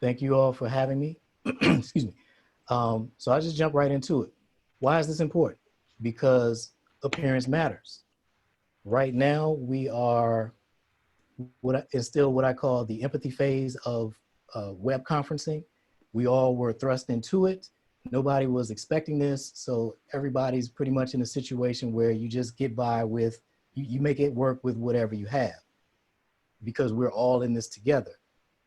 Thank you all for having me. Excuse me. So I'll just jump right into it. Why is this important? Because appearance matters. Right now, we are is still what I call the empathy phase of web conferencing. We all were thrust into it. Nobody was expecting this. So everybody's pretty much in a situation where you just get by with, you make it work with whatever you have because we're all in this together.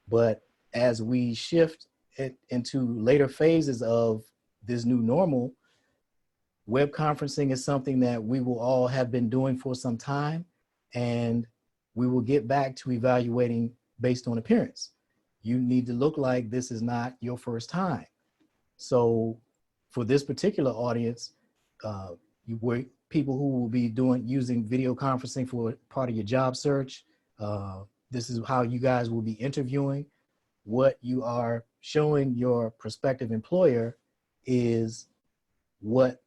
But as we shift it into later phases of this new normal, web conferencing is something that we will all have been doing for some time, and we will get back to evaluating based on appearance. You need to look like this is not your first time. So for this particular audience, you were people who will be using video conferencing for part of your job search. This is how you guys will be interviewing. What you are showing your prospective employer is what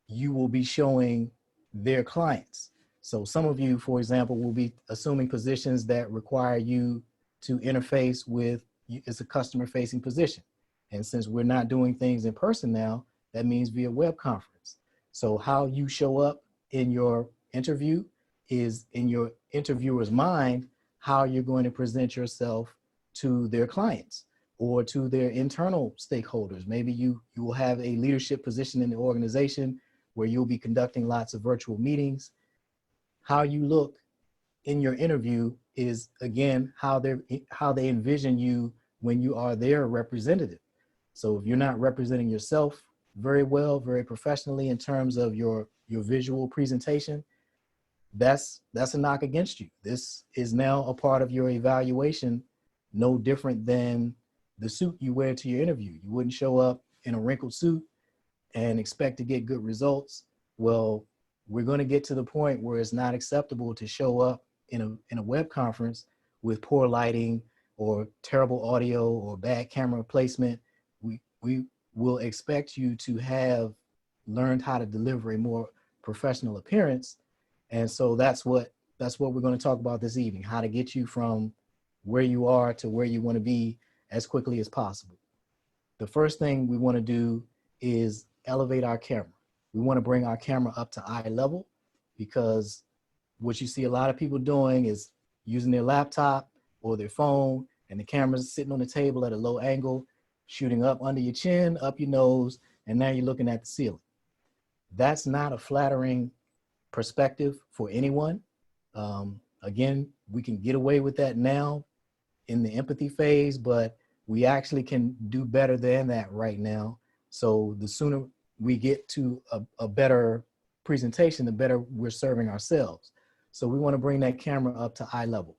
you will be showing their clients. So some of you, for example, will be assuming positions that require you to interface with, it's a customer facing position. And since we're not doing things in person now, that means via web conference. So how you show up in your interview is in your interviewer's mind, how you're going to present yourself to their clients or to their internal stakeholders. Maybe you will have a leadership position in the organization where you'll be conducting lots of virtual meetings. How you look in your interview is, again, how they envision you when you are their representative. So if you're not representing yourself very well, very professionally in terms of your visual presentation, that's a knock against you. This is now a part of your evaluation, no different than the suit you wear to your interview. You wouldn't show up in a wrinkled suit and expect to get good results. Well, we're going to get to the point where it's not acceptable to show up in a web conference with poor lighting or terrible audio or bad camera placement. We will expect you to have learned how to deliver a more professional appearance. And so that's what we're going to talk about this evening, how to get you from where you are to where you want to be as quickly as possible. The first thing we want to do is elevate our camera. We want to bring our camera up to eye level, because what you see a lot of people doing is using their laptop or their phone, and the camera's sitting on the table at a low angle, shooting up under your chin, up your nose, and now you're looking at the ceiling. That's not a flattering perspective for anyone. Again, we can get away with that now in the empathy phase, but we actually can do better than that right now. So the sooner we get to a better presentation, the better we're serving ourselves. So we want to bring that camera up to eye level.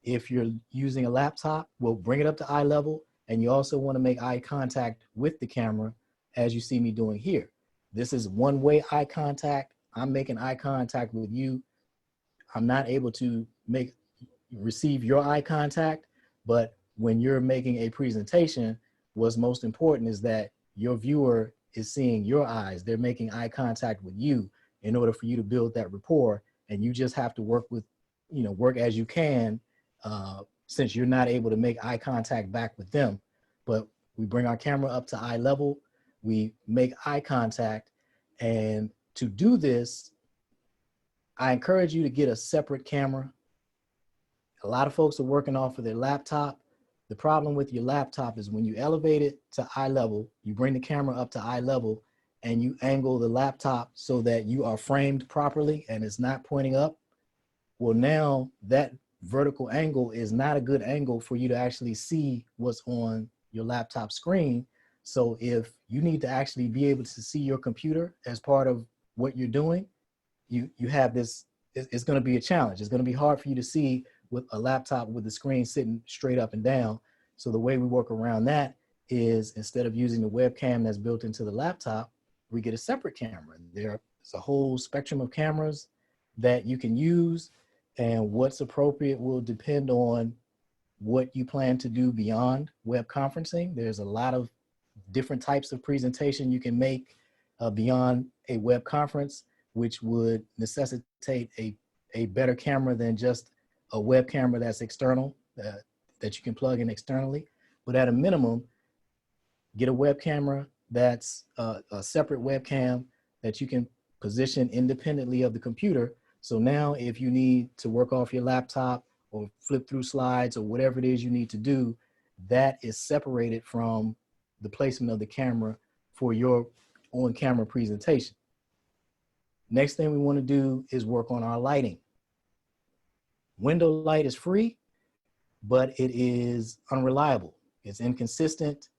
If you're using a laptop, we'll bring it up to eye level, and you also want to make eye contact with the camera as you see me doing here. This is one-way eye contact. I'm making eye contact with you. I'm not able to receive your eye contact, but when you're making a presentation, what's most important is that your viewer is seeing your eyes. They're making eye contact with you in order for you to build that rapport. And you just have to work as you can, since you're not able to make eye contact back with them. But we bring our camera up to eye level, we make eye contact. And to do this, I encourage you to get a separate camera. A lot of folks are working off of their laptop. The problem with your laptop is when you elevate it to eye level, you bring the camera up to eye level, and you angle the laptop so that you are framed properly and it's not pointing up. Well, now that vertical angle is not a good angle for you to actually see what's on your laptop screen. So if you need to actually be able to see your computer as part of what you're doing, you have this, it's going to be a challenge. It's going to be hard for you to see with a laptop with the screen sitting straight up and down. So the way we work around that is, instead of using the webcam that's built into the laptop, we get a separate camera. There's a whole spectrum of cameras that you can use, and what's appropriate will depend on what you plan to do beyond web conferencing. There's a lot of different types of presentation you can make beyond a web conference, which would necessitate a better camera than just a web camera that's external, that you can plug in externally. But at a minimum, get a web camera that's a separate webcam that you can position independently of the computer. So now if you need to work off your laptop or flip through slides or whatever it is you need to do, that is separated from the placement of the camera for your on-camera presentation. Next thing we want to do is work on our lighting. Window light is free, but it is unreliable. It's inconsistent.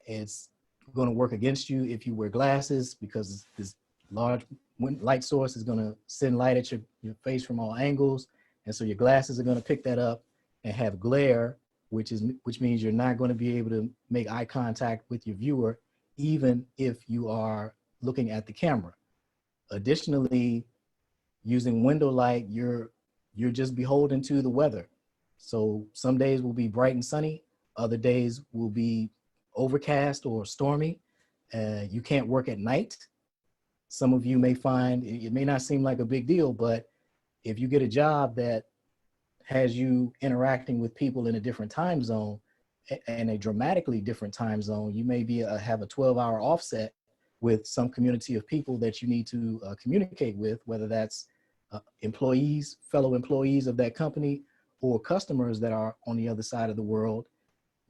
It's going to work against you if you wear glasses, because this large light source is going to send light at your face from all angles. And so your glasses are going to pick that up and have glare, which means you're not going to be able to make eye contact with your viewer, even if you are looking at the camera. Additionally, using window light, you're just beholden to the weather. So some days will be bright and sunny, other days will be overcast or stormy. You can't work at night. Some of you may find, it may not seem like a big deal, but if you get a job that has you interacting with people in a different time zone, and a dramatically different time zone, you may be have a 12-hour offset with some community of people that you need to communicate with, whether that's employees, fellow employees of that company, or customers that are on the other side of the world.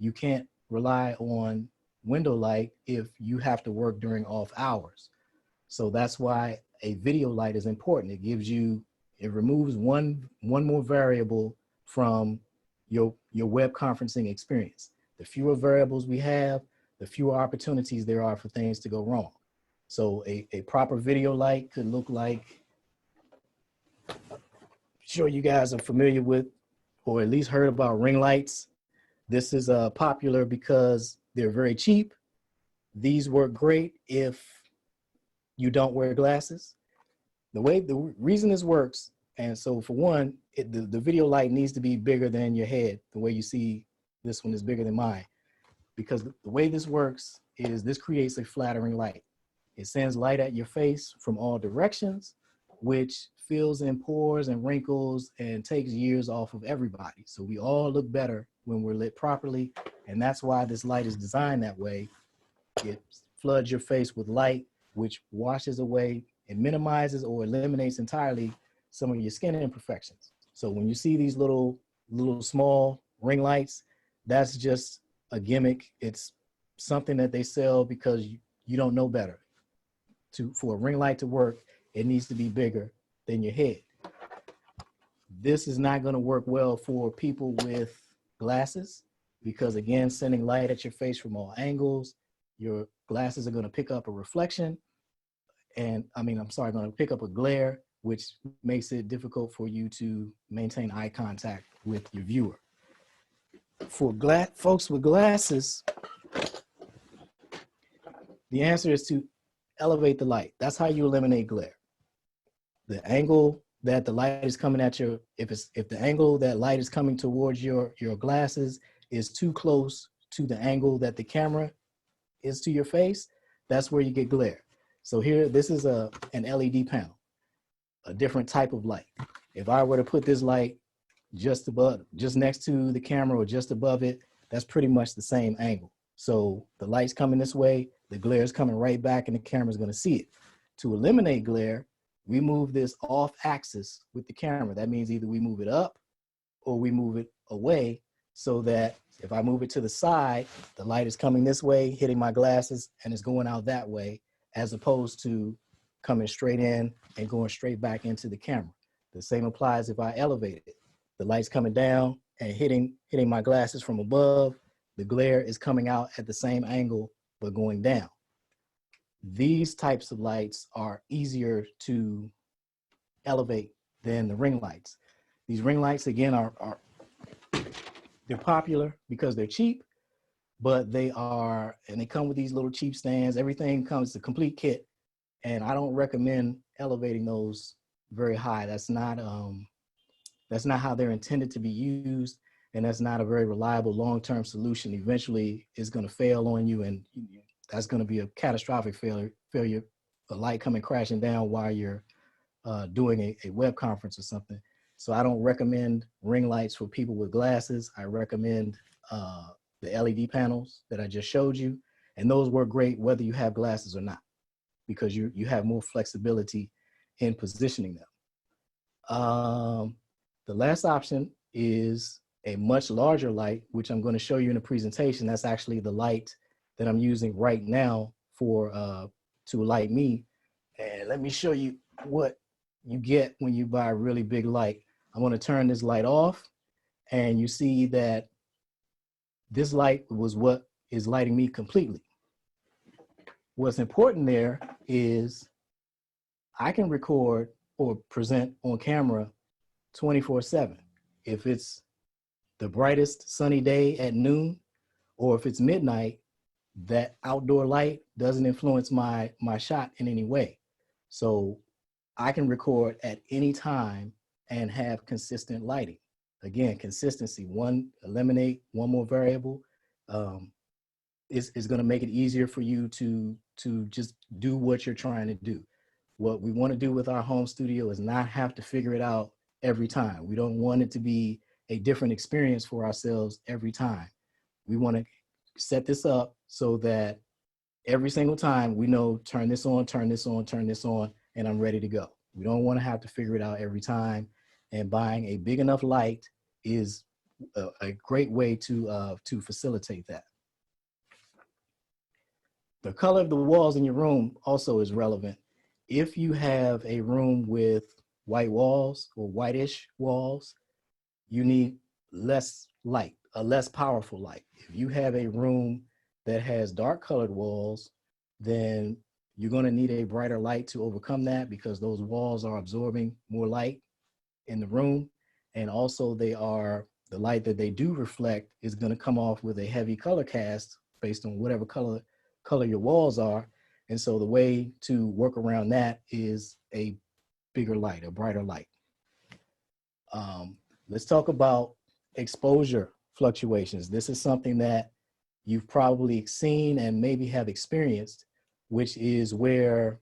You can't rely on window light if you have to work during off hours. So that's why a video light is important. It gives you, it removes one more variable from your web conferencing experience. The fewer variables we have, the fewer opportunities there are for things to go wrong. So a proper video light could look like, I'm sure you guys are familiar with, or at least heard about, ring lights. This is popular because they're very cheap. These work great if you don't wear glasses. The reason this works, and so for one, the video light needs to be bigger than your head. The way you see this one is bigger than mine, because the way this works is this creates a flattering light. It sends light at your face from all directions, which fills in pores and wrinkles and takes years off of everybody. So we all look better when we're lit properly. And that's why this light is designed that way. It floods your face with light, which washes away and minimizes or eliminates entirely some of your skin imperfections. So when you see these little small ring lights, that's just a gimmick. It's something that they sell because you don't know better. For a ring light to work, it needs to be bigger than your head. This is not going to work well for people with glasses, because again, sending light at your face from all angles, your glasses are going to pick up a reflection, and going to pick up a glare, which makes it difficult for you to maintain eye contact with your viewer. For folks with glasses, the answer is to elevate the light. That's how you eliminate glare. The angle that the light is coming at your, if the angle that light is coming towards your glasses is too close to the angle that the camera is to your face, that's where you get glare. So here, this is an LED panel, a different type of light. If I were to put this light just next to the camera or just above it, that's pretty much the same angle. So the light's coming this way, the glare is coming right back, and the camera's going to see it. To eliminate glare, we move this off axis with the camera. That means either we move it up or we move it away, so that if I move it to the side, the light is coming this way, hitting my glasses, and it's going out that way, as opposed to coming straight in and going straight back into the camera. The same applies if I elevate it. The light's coming down and hitting my glasses from above. The glare is coming out at the same angle, but going down. These types of lights are easier to elevate than the ring lights. These ring lights, again, they're popular because they're cheap, but they come with these little cheap stands. Everything comes, the complete kit, and I don't recommend elevating those very high. That's not how they're intended to be used, and that's not a very reliable long-term solution. Eventually, it's going to fail on you, and that's going to be a catastrophic failure, a light coming crashing down while you're doing a web conference or something. So I don't recommend ring lights for people with glasses. I recommend the LED panels that I just showed you. And those work great whether you have glasses or not, because you have more flexibility in positioning them. The last option is a much larger light, which I'm going to show you in a presentation. That's actually the light that I'm using right now for to light me. And let me show you what you get when you buy a really big light. I'm going to turn this light off, and you see that this light was what is lighting me completely. What's important there is I can record or present on camera 24/7. If it's the brightest sunny day at noon, or if it's midnight, that outdoor light doesn't influence my shot in any way. So I can record at any time and have consistent lighting. Again, consistency, eliminate one more variable, is going to make it easier for you to just do what you're trying to do. What we want to do with our home studio is not have to figure it out every time. We don't want it to be a different experience for ourselves every time. We want to set this up so that every single time we know, turn this on, turn this on, turn this on, and I'm ready to go. We don't want to have to figure it out every time. And buying a big enough light is a great way to facilitate that. The color of the walls in your room also is relevant. If you have a room with white walls or whitish walls, you need less light, a less powerful light. If you have a room that has dark colored walls, then you're going to need a brighter light to overcome that, because those walls are absorbing more light in the room. And also the light that they do reflect is going to come off with a heavy color cast based on whatever color your walls are. And so the way to work around that is a bigger light, a brighter light. Let's talk about exposure fluctuations. This is something that you've probably seen and maybe have experienced, which is where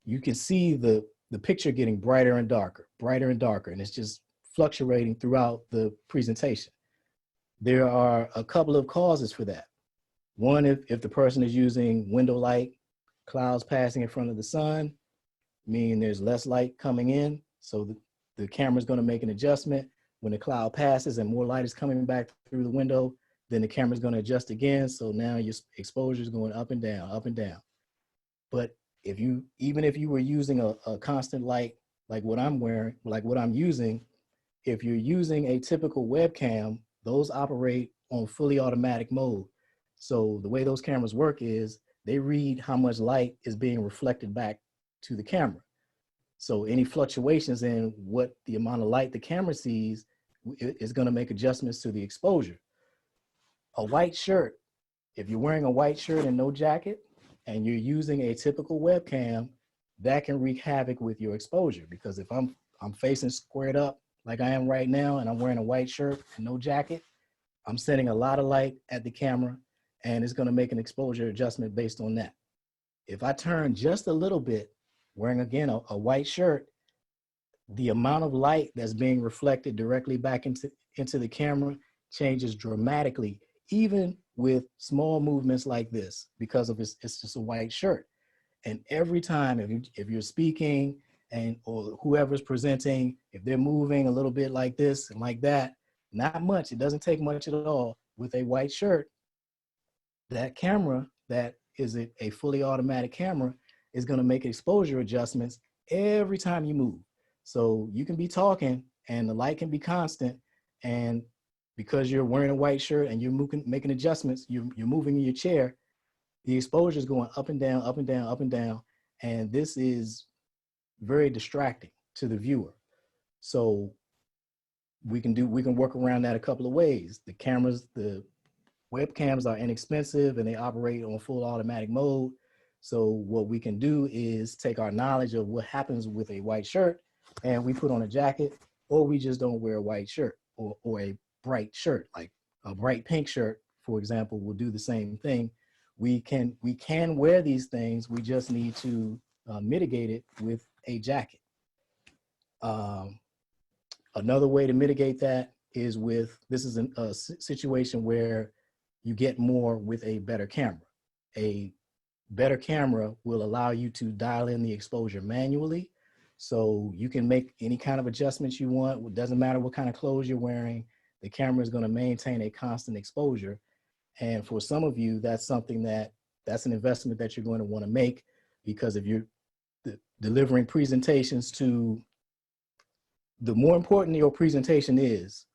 you can see the picture getting brighter and darker, and it's just fluctuating throughout the presentation. There are a couple of causes for that. One, if the person is using window light, clouds passing in front of the sun, meaning there's less light coming in, so the camera's going to make an adjustment. When the cloud passes and more light is coming back through the window, then the camera's going to adjust again. So now your exposure is going up and down, up and down. But even if you were using a constant light, like what I'm wearing, like what I'm using, if you're using a typical webcam, those operate on fully automatic mode. So the way those cameras work is they read how much light is being reflected back to the camera. So any fluctuations in what the amount of light the camera sees is going to make adjustments to the exposure. A white shirt, if you're wearing a white shirt and no jacket, and you're using a typical webcam, that can wreak havoc with your exposure, because if I'm facing squared up like I am right now, and I'm wearing a white shirt and no jacket, I'm sending a lot of light at the camera, and it's going to make an exposure adjustment based on that. If I turn just a little bit, wearing again a white shirt, the amount of light that's being reflected directly back into the camera changes dramatically, even with small movements like this, because of it's just a white shirt. And every time, if you're speaking or whoever's presenting, if they're moving a little bit like this and like that, not much, it doesn't take much at all with a white shirt, that camera that is a fully automatic camera is going to make exposure adjustments every time you move. So you can be talking and the light can be constant, and because you're wearing a white shirt and you're making adjustments, you're moving in your chair, the exposure is going up and down, up and down, up and down. And this is very distracting to the viewer. So we can work around that a couple of ways. The webcams are inexpensive and they operate on full automatic mode. So what we can do is take our knowledge of what happens with a white shirt and we put on a jacket, or we just don't wear a white shirt, or a bright shirt, like a bright pink shirt, for example, will do the same thing. We can wear these things. We just need to mitigate it with a jacket. Another way to mitigate that is with, this is a situation where you get more with a better camera. A better camera will allow you to dial in the exposure manually. So you can make any kind of adjustments you want. It doesn't matter what kind of clothes you're wearing. The camera is going to maintain a constant exposure. And for some of you, that's something that's an investment that you're going to want to make, because if you're delivering presentations to, the more important your presentation is,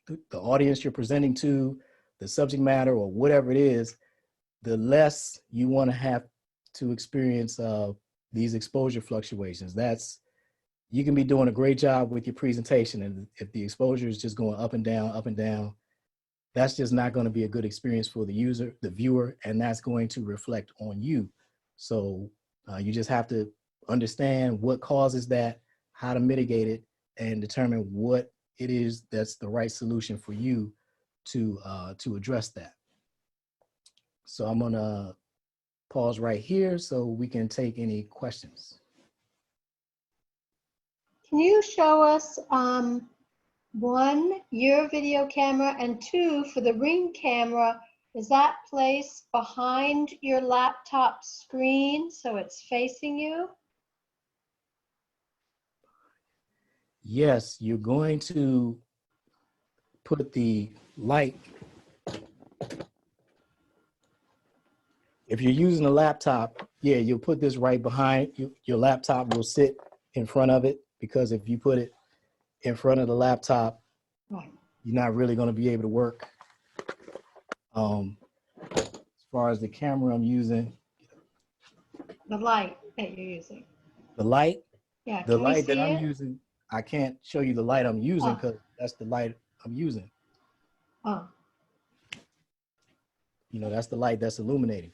the audience you're presenting to, the subject matter, or whatever it is, the less you want to have to experience these exposure fluctuations. You can be doing a great job with your presentation, and if the exposure is just going up and down, that's just not going to be a good experience for the user, the viewer, and that's going to reflect on you. So you just have to understand what causes that, how to mitigate it, and determine what it is that's the right solution for you to address that. So I'm gonna pause right here so we can take any questions. Can you show us, one, your video camera, and two, for the Ring camera, is that placed behind your laptop screen so it's facing you? Yes, you're going to put the light. If you're using a laptop, yeah, you'll put this right behind you. Your laptop will sit in front of it, because if you put it in front of the laptop, Right. you're not really going to be able to work. As far as the camera I'm using, The light that you're using. the light, Yeah, the can we light that see I'm it? using, I can't show you the light I'm using Oh. because that's the light I'm using. Oh, You know, that's the light that's illuminating.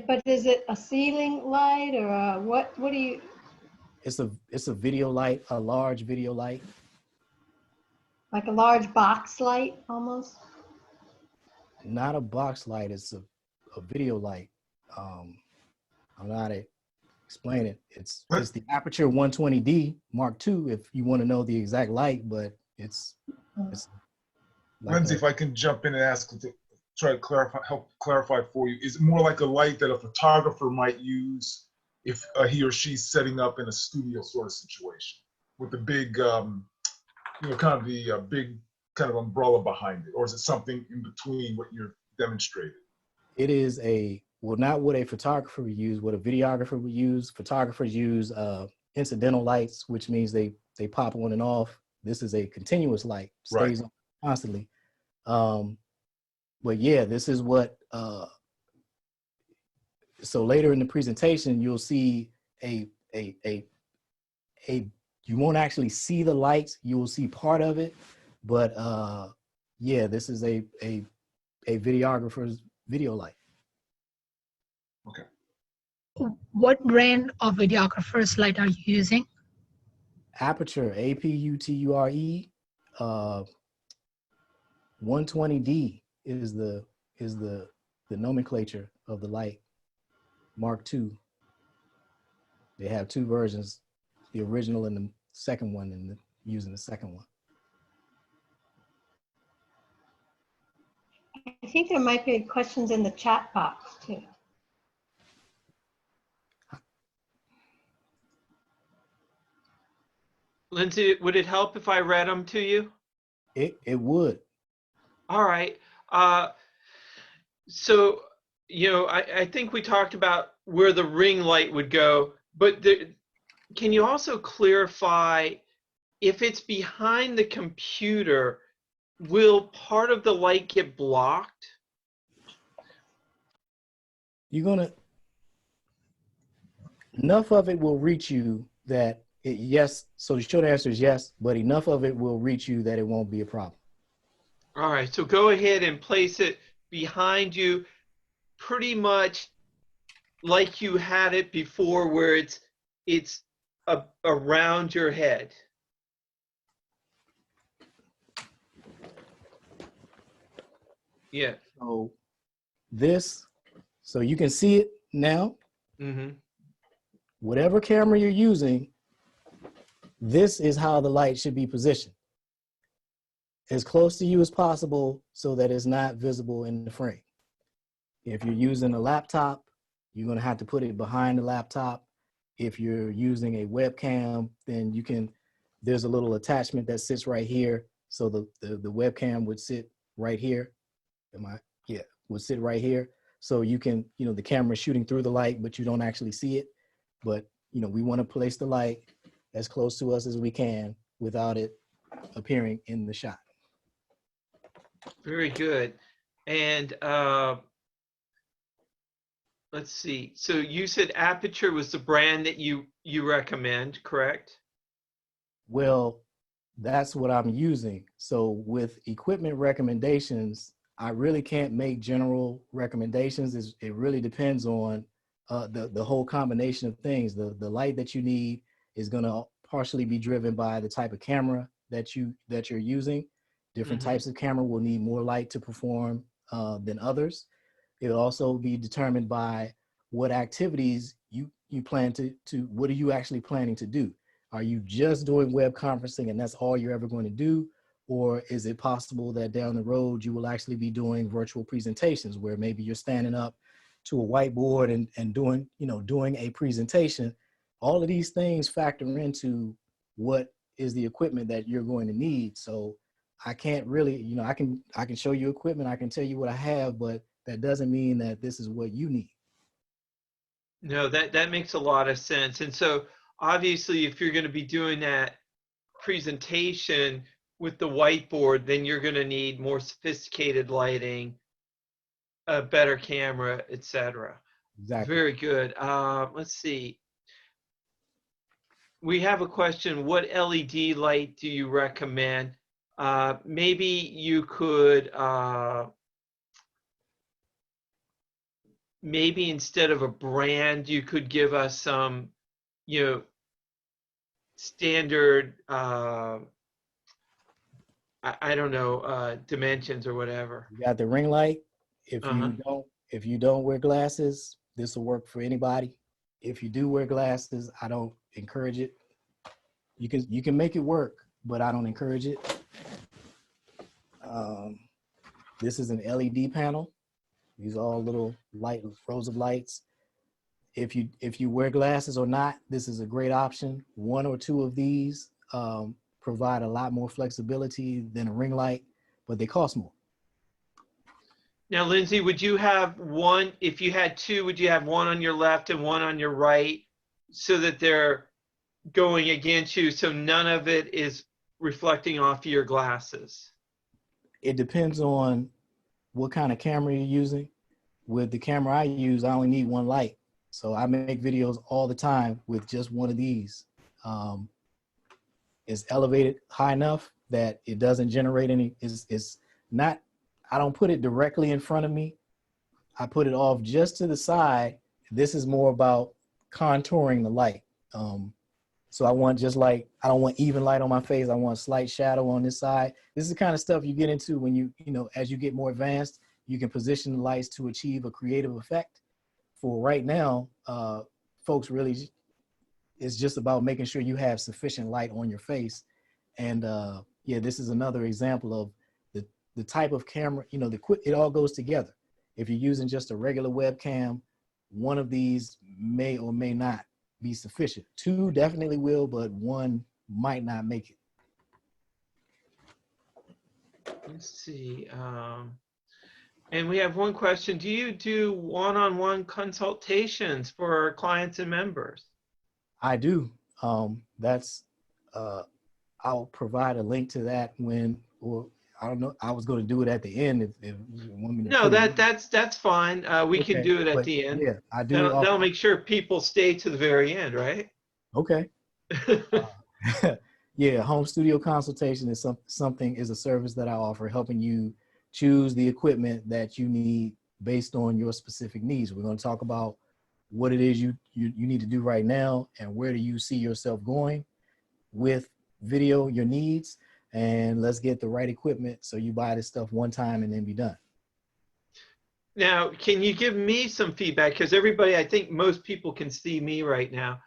but is it a ceiling light or a, what do you? It's a video light, a large video light. Like a large box light almost? Not a box light, it's a video light. I'm not explain it. It's the Aperture 120D Mark II, if you want to know the exact light, but it's like Lenzy, if I can jump in and ask to try to clarify, help clarify for you, is it more like a light that a photographer might use if he or she's setting up in a studio sort of situation with the big, you know, kind of the big kind of umbrella behind it, or is it something in between what you're demonstrating? It is well, not what a photographer would use, what a videographer would use. Photographers use incidental lights, which means they pop on and off. This is a continuous light, stays on constantly. But yeah, this is what, so later in the presentation, you'll see you won't actually see the lights, you will see part of it, but yeah, this is a videographer's video light. Okay. What brand of videographer's light are you using? Aperture, APUTURE, 120D is the nomenclature of the light. Mark II. They have two versions, the original and the second one, and using the second one. I think there might be questions in the chat box too. Lenzy, would it help if I read them to you? It would. All right. So, you know, I think we talked about where the ring light would go, but can you also clarify if it's behind the computer, will part of the light get blocked? Enough of it will reach you that yes, so the short answer is yes, but enough of it will reach you that it won't be a problem. All right, so go ahead and place it behind you, pretty much like you had it before, where it's around your head. Yeah. So you can see it now. Mm-hmm. Whatever camera you're using, this is how the light should be positioned. as close to you as possible so that it's not visible in the frame. If you're using a laptop, you're going to have to put it behind the laptop. If you're using a webcam, then you can, there's a little attachment that sits right here. So the webcam would sit right here. Yeah, would sit right here. So you can, you know, the camera is shooting through the light, but you don't actually see it. But, you know, we want to place the light as close to us as we can without it appearing in the shot. Very good. And let's see. So you said Aperture was the brand that you recommend, correct? Well, that's what I'm using. So with equipment recommendations, I really can't make general recommendations. It really depends on the whole combination of things. The light that you need is going to partially be driven by the type of camera that you're using. Different types of camera will need more light to perform than others. It'll also be determined by what activities you plan to what are you actually planning to do? Are you just doing web conferencing and that's all you're ever going to do? Or is it possible that down the road you will actually be doing virtual presentations where maybe you're standing up to a whiteboard and doing a presentation? All of these things factor into what is the equipment that you're going to need. So I can't really, you know, I can show you equipment, I can tell you what I have, but that doesn't mean that this is what you need. No, that makes a lot of sense. And so obviously if you're going to be doing that presentation with the whiteboard, then you're going to need more sophisticated lighting, a better camera, etc. Exactly. Very good. Let's see. We have a question. What LED light do you recommend? Maybe you could, maybe instead of a brand, you could give us some, you know, standard, I don't know, dimensions or whatever. You got the ring light. If you don't wear glasses, this will work for anybody. If you do wear glasses, I don't encourage it. You can make it work, but I don't encourage it. This is an LED panel. These are all little light rows of lights. If you wear glasses or not, this is a great option. One or two of these provide a lot more flexibility than a ring light, but they cost more. Now, Lenzy, would you have one, if you had two, would you have one on your left and one on your right so that they're going against you so none of it is reflecting off of your glasses? It depends on what kind of camera you're using. With the camera I use, I only need one light. So I make videos all the time with just one of these. It's elevated high enough that it doesn't generate any, it's not, I don't put it directly in front of me. I put it off just to the side. This is more about contouring the light. So I want just like, I don't want even light on my face. I want slight shadow on this side. This is the kind of stuff you get into when you know, as you get more advanced, you can position the lights to achieve a creative effect. For right now, folks really, it's just about making sure you have sufficient light on your face. And yeah, this is another example of the type of camera, you know, it all goes together. If you're using just a regular webcam, one of these may or may not be sufficient. Two definitely will, but one might not make it. Let's see. And we have one question. Do you do one-on-one consultations for clients and members? I do. I'll provide a link to that or I don't know. I was going to do it at the end. If you want me to. No, that's fine. We can do it at the end. Yeah, I do. That'll make sure people stay to the very end, right? Okay. Yeah, home studio consultation is is a service that I offer, helping you choose the equipment that you need based on your specific needs. We're going to talk about what it is you need to do right now and where do you see yourself going with video, your needs, and let's get the right equipment so you buy this stuff one time and then be done. Now, can you give me some feedback? Because everybody, I think most people can see me right now.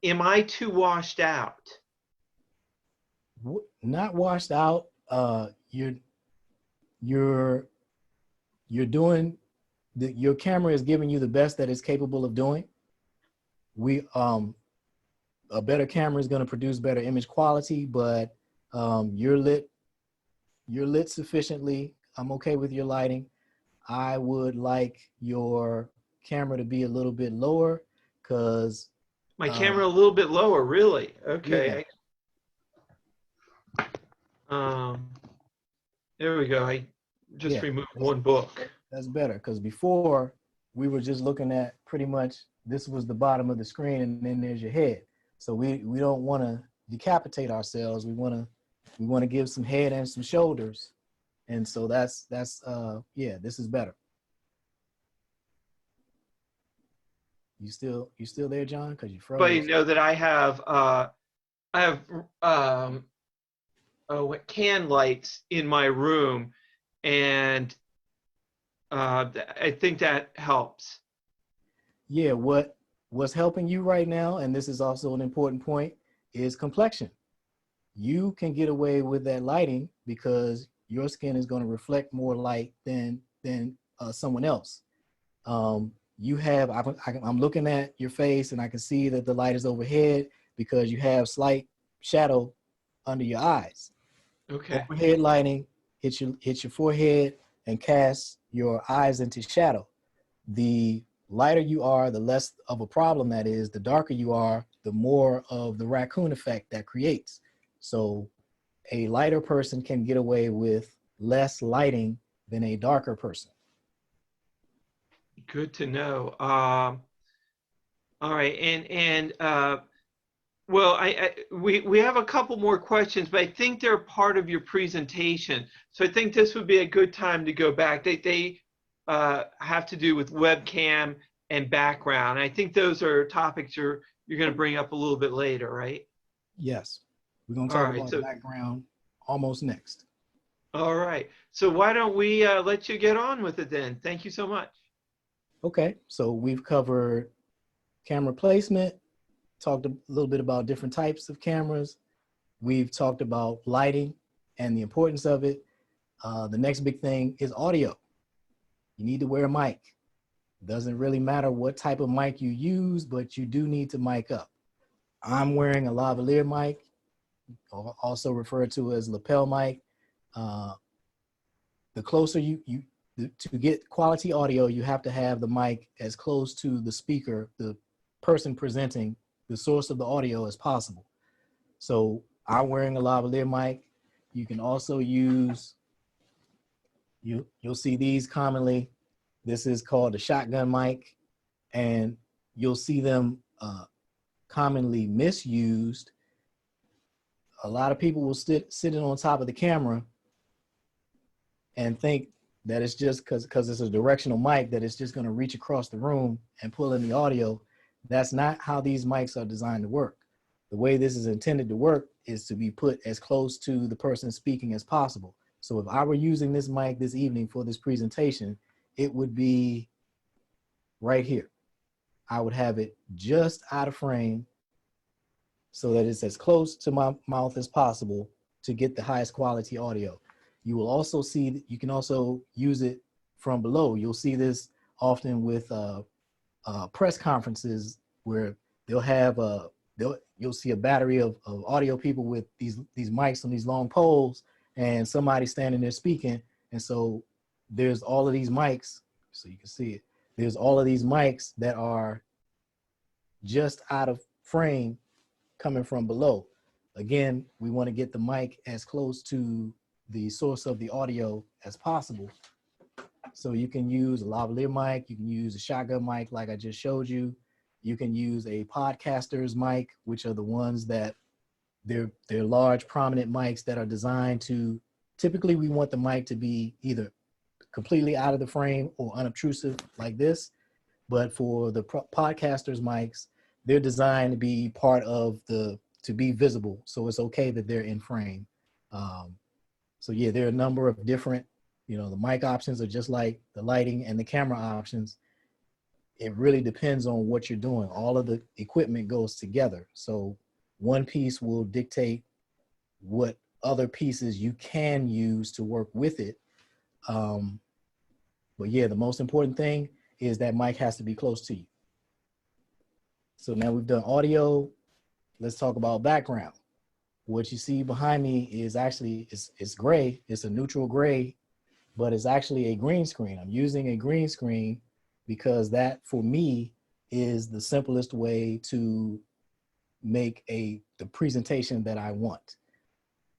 Am I too washed out? Not washed out. you're doing your camera is giving you the best that it's capable of doing. A better camera is going to produce better image quality, but you're lit sufficiently. I'm okay with your lighting. I would like your camera to be a little bit lower because My camera a little bit lower, really? Okay. Yeah. There we go. I just removed one book. That's better because before we were just looking at pretty much this was the bottom of the screen and then there's your head. So we don't want to decapitate ourselves. We want to give some head and some shoulders. And so that's yeah, this is better. You still there, John? Because you froze. But you know that I have can lights in my room, and I think that helps. Yeah, what's helping you right now, and this is also an important point, is complexion. You can get away with that lighting because your skin is going to reflect more light than someone else. You have, I'm looking at your face and I can see that the light is overhead because you have slight shadow under your eyes. Okay. Overhead lighting hits your forehead and casts your eyes into shadow. The lighter you are, the less of a problem that is. The darker you are, the more of the raccoon effect that creates. So a lighter person can get away with less lighting than a darker person. Good to know. All right, and well, we have a couple more questions, but I think they're part of your presentation. So I think this would be a good time to go back. They have to do with webcam and background. I think those are topics you're going to bring up a little bit later, right? Yes, we're going to talk about background almost next. All right. So why don't we let you get on with it then? Thank you so much. Okay, so we've covered camera placement, talked a little bit about different types of cameras. We've talked about lighting and the importance of it. The next big thing is audio. You need to wear a mic. Doesn't really matter what type of mic you use, but you do need to mic up. I'm wearing a lavalier mic, also referred to as lapel mic. The closer to get quality audio, you have to have the mic as close to the speaker, the person presenting the source of the audio as possible. So I'm wearing a lavalier mic. You can also use, you'll see these commonly. This is called a shotgun mic, and you'll see them commonly misused. A lot of people will sitting on top of the camera and think that it's just because it's a directional mic that it's just going to reach across the room and pull in the audio. That's not how these mics are designed to work. The way this is intended to work is to be put as close to the person speaking as possible. So if I were using this mic this evening for this presentation, it would be right here. I would have it just out of frame so that it's as close to my mouth as possible to get the highest quality audio. You will also see, you can also use it from below. You'll see this often with press conferences where they'll have you'll see a battery of audio people with these mics on these long poles and somebody standing there speaking. And so there's all of these mics, so you can see it. There's all of these mics that are just out of frame coming from below. Again, we want to get the mic as close to the source of the audio as possible. So you can use a lavalier mic, you can use a shotgun mic like I just showed you. You can use a podcaster's mic, which are the ones that they're large, prominent mics that are designed to, typically we want the mic to be either completely out of the frame or unobtrusive like this. But for the podcasters' mics, they're designed to be part of to be visible. So it's okay that they're in frame. So yeah, there are a number of different, the mic options are just like the lighting and the camera options. It really depends on what you're doing. All of the equipment goes together. So one piece will dictate what other pieces you can use to work with it. But yeah, the most important thing is that mic has to be close to you. So now we've done audio. Let's talk about background. What you see behind me is actually, it's gray. It's a neutral gray, but it's actually a green screen. I'm using a green screen because that, for me, is the simplest way to make the presentation that I want.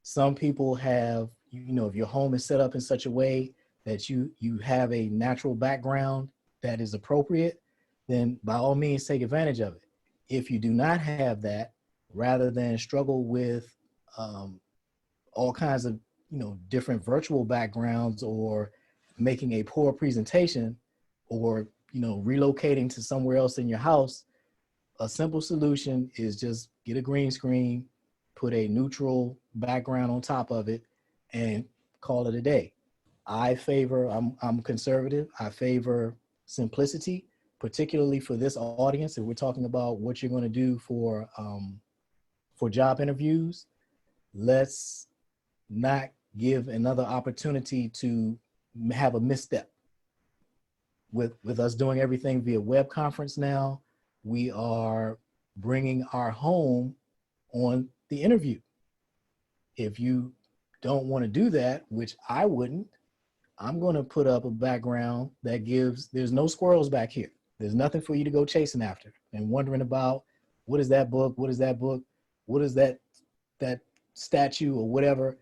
Some people have, if your home is set up in such a way that you have a natural background that is appropriate, then by all means take advantage of it. If you do not have that, rather than struggle with all kinds of different virtual backgrounds or making a poor presentation or relocating to somewhere else in your house, a simple solution is just get a green screen, put a neutral background on top of it, and call it a day. I'm conservative. I favor simplicity, particularly for this audience. If we're talking about what you're going to do for job interviews, let's not give another opportunity to have a misstep. With us doing everything via web conference now, we are bringing our home on the interview. If you don't want to do that, which I wouldn't, I'm going to put up a background that there's no squirrels back here. There's nothing for you to go chasing after and wondering about what is that book? What is that book? What is that statue or whatever?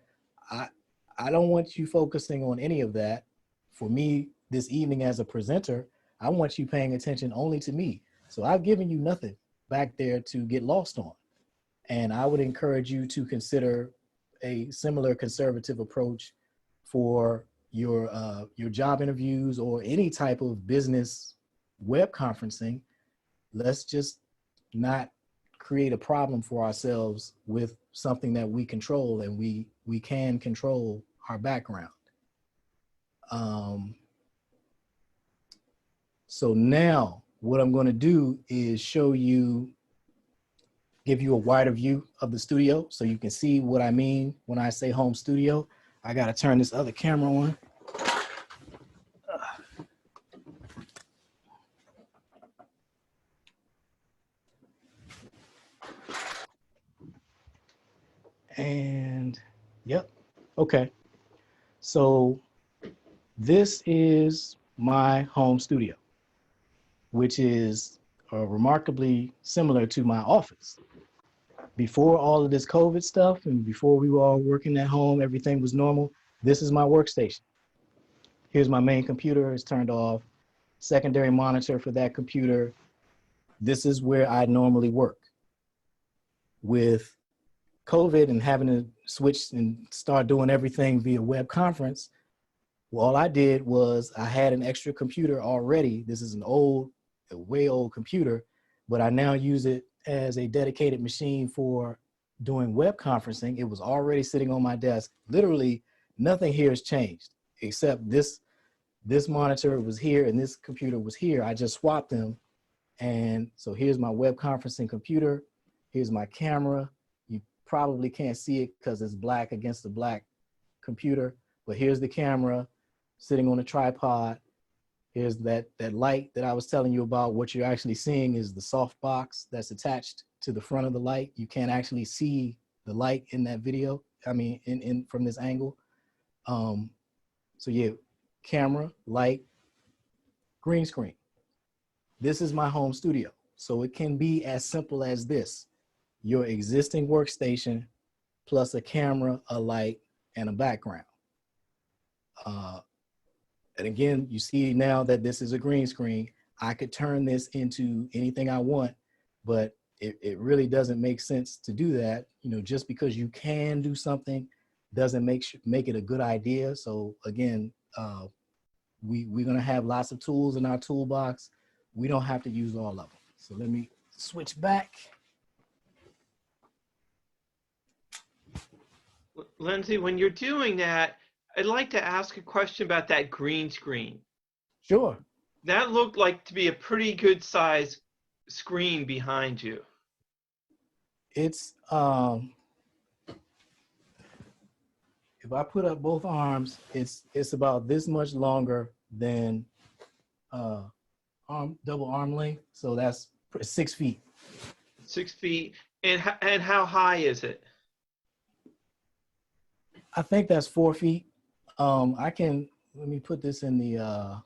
I don't want you focusing on any of that. For me, this evening as a presenter, I want you paying attention only to me. So I've given you nothing back there to get lost on. And I would encourage you to consider a similar conservative approach for your job interviews or any type of business web conferencing. Let's just not create a problem for ourselves with something that we control, and we can control our background. So now what I'm going to do is give you a wider view of the studio so you can see what I mean when I say home studio. I got to turn this other camera on. And yep. Okay. So this is my home studio, which is remarkably similar to my office. Before all of this COVID stuff and before we were all working at home, everything was normal. This is my workstation. Here's my main computer, it's turned off. Secondary monitor for that computer. This is where I normally work. With COVID and having to switch and start doing everything via web conference, well, all I did was I had an extra computer already. This is a way old computer, but I now use it as a dedicated machine for doing web conferencing. It was already sitting on my desk. Literally nothing here has changed except this monitor was here and this computer was here. I just swapped them. And so here's my web conferencing computer. Here's my camera. You probably can't see it because it's black against the black computer, but here's the camera sitting on a tripod. Here's that light that I was telling you about. What you're actually seeing is the soft box that's attached to the front of the light. You can't actually see the light in that video. I mean, from this angle. So yeah, camera, light, green screen. This is my home studio. So it can be as simple as this: your existing workstation plus a camera, a light, and a background. And again, you see now that this is a green screen. I could turn this into anything I want, but it really doesn't make sense to do that. Just because you can do something doesn't make it a good idea. So again, we're gonna have lots of tools in our toolbox. We don't have to use all of them. So let me switch back. Lenzy, when you're doing that, I'd like to ask a question about that green screen. Sure. That looked like to be a pretty good size screen behind you. It's if I put up both arms, it's about this much longer than double arm length. So that's 6 feet. 6 feet. And how high is it? I think that's 4 feet. Let me put this in the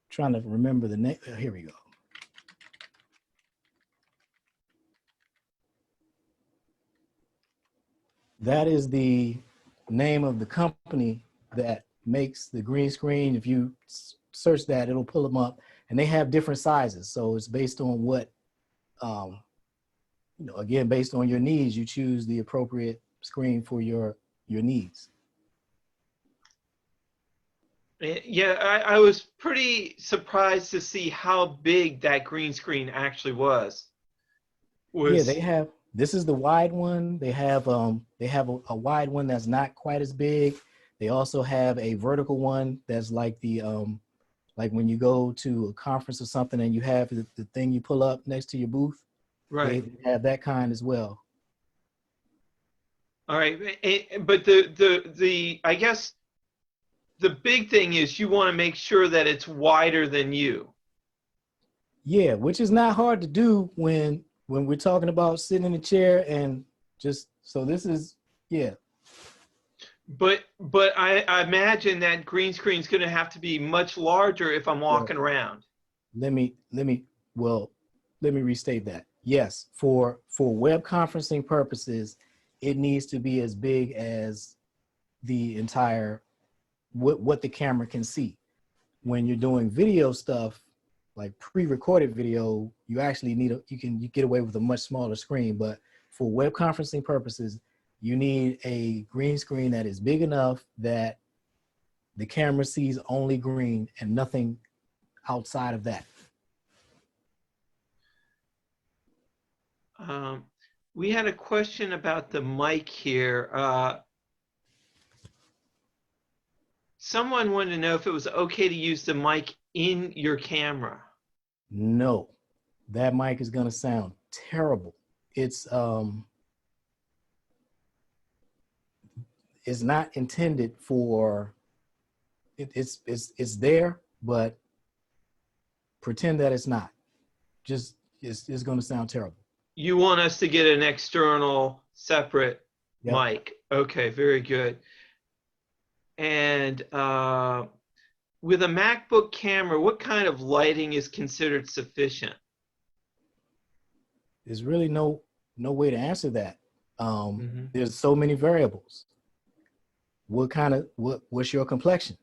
trying to remember the name. Here we go. That is the name of the company that makes the green screen. If you search that, it'll pull them up, and they have different sizes. So it's based on what, again, based on your needs, you choose the appropriate screen for your needs. Yeah, I was pretty surprised to see how big that green screen actually was. Yeah, they have. This is the wide one. They have a wide one that's not quite as big. They also have a vertical one that's like the like when you go to a conference or something and you have the thing you pull up next to your booth. Right. They have that kind as well. All right, but the I guess the big thing is you want to make sure that it's wider than you. Yeah, which is not hard to do when we're talking about sitting in a chair and just, so this is, yeah. But I imagine that green screen is going to have to be much larger if I'm walking around. Let me restate that. Yes, for web conferencing purposes, it needs to be as big as the entire what the camera can see. When you're doing video stuff, like pre-recorded video, you actually need you get away with a much smaller screen. But for web conferencing purposes, you need a green screen that is big enough that the camera sees only green and nothing outside of that. We had a question about the mic here. Someone wanted to know if it was okay to use the mic in your camera. No, that mic is gonna sound terrible. It's not intended for, it's there, but pretend that it's not. Just, it's gonna sound terrible. You want us to get an external separate Yep. mic. Okay, very good. And with a MacBook camera, what kind of lighting is considered sufficient? There's really no way to answer that. There's so many variables. What's your complexion?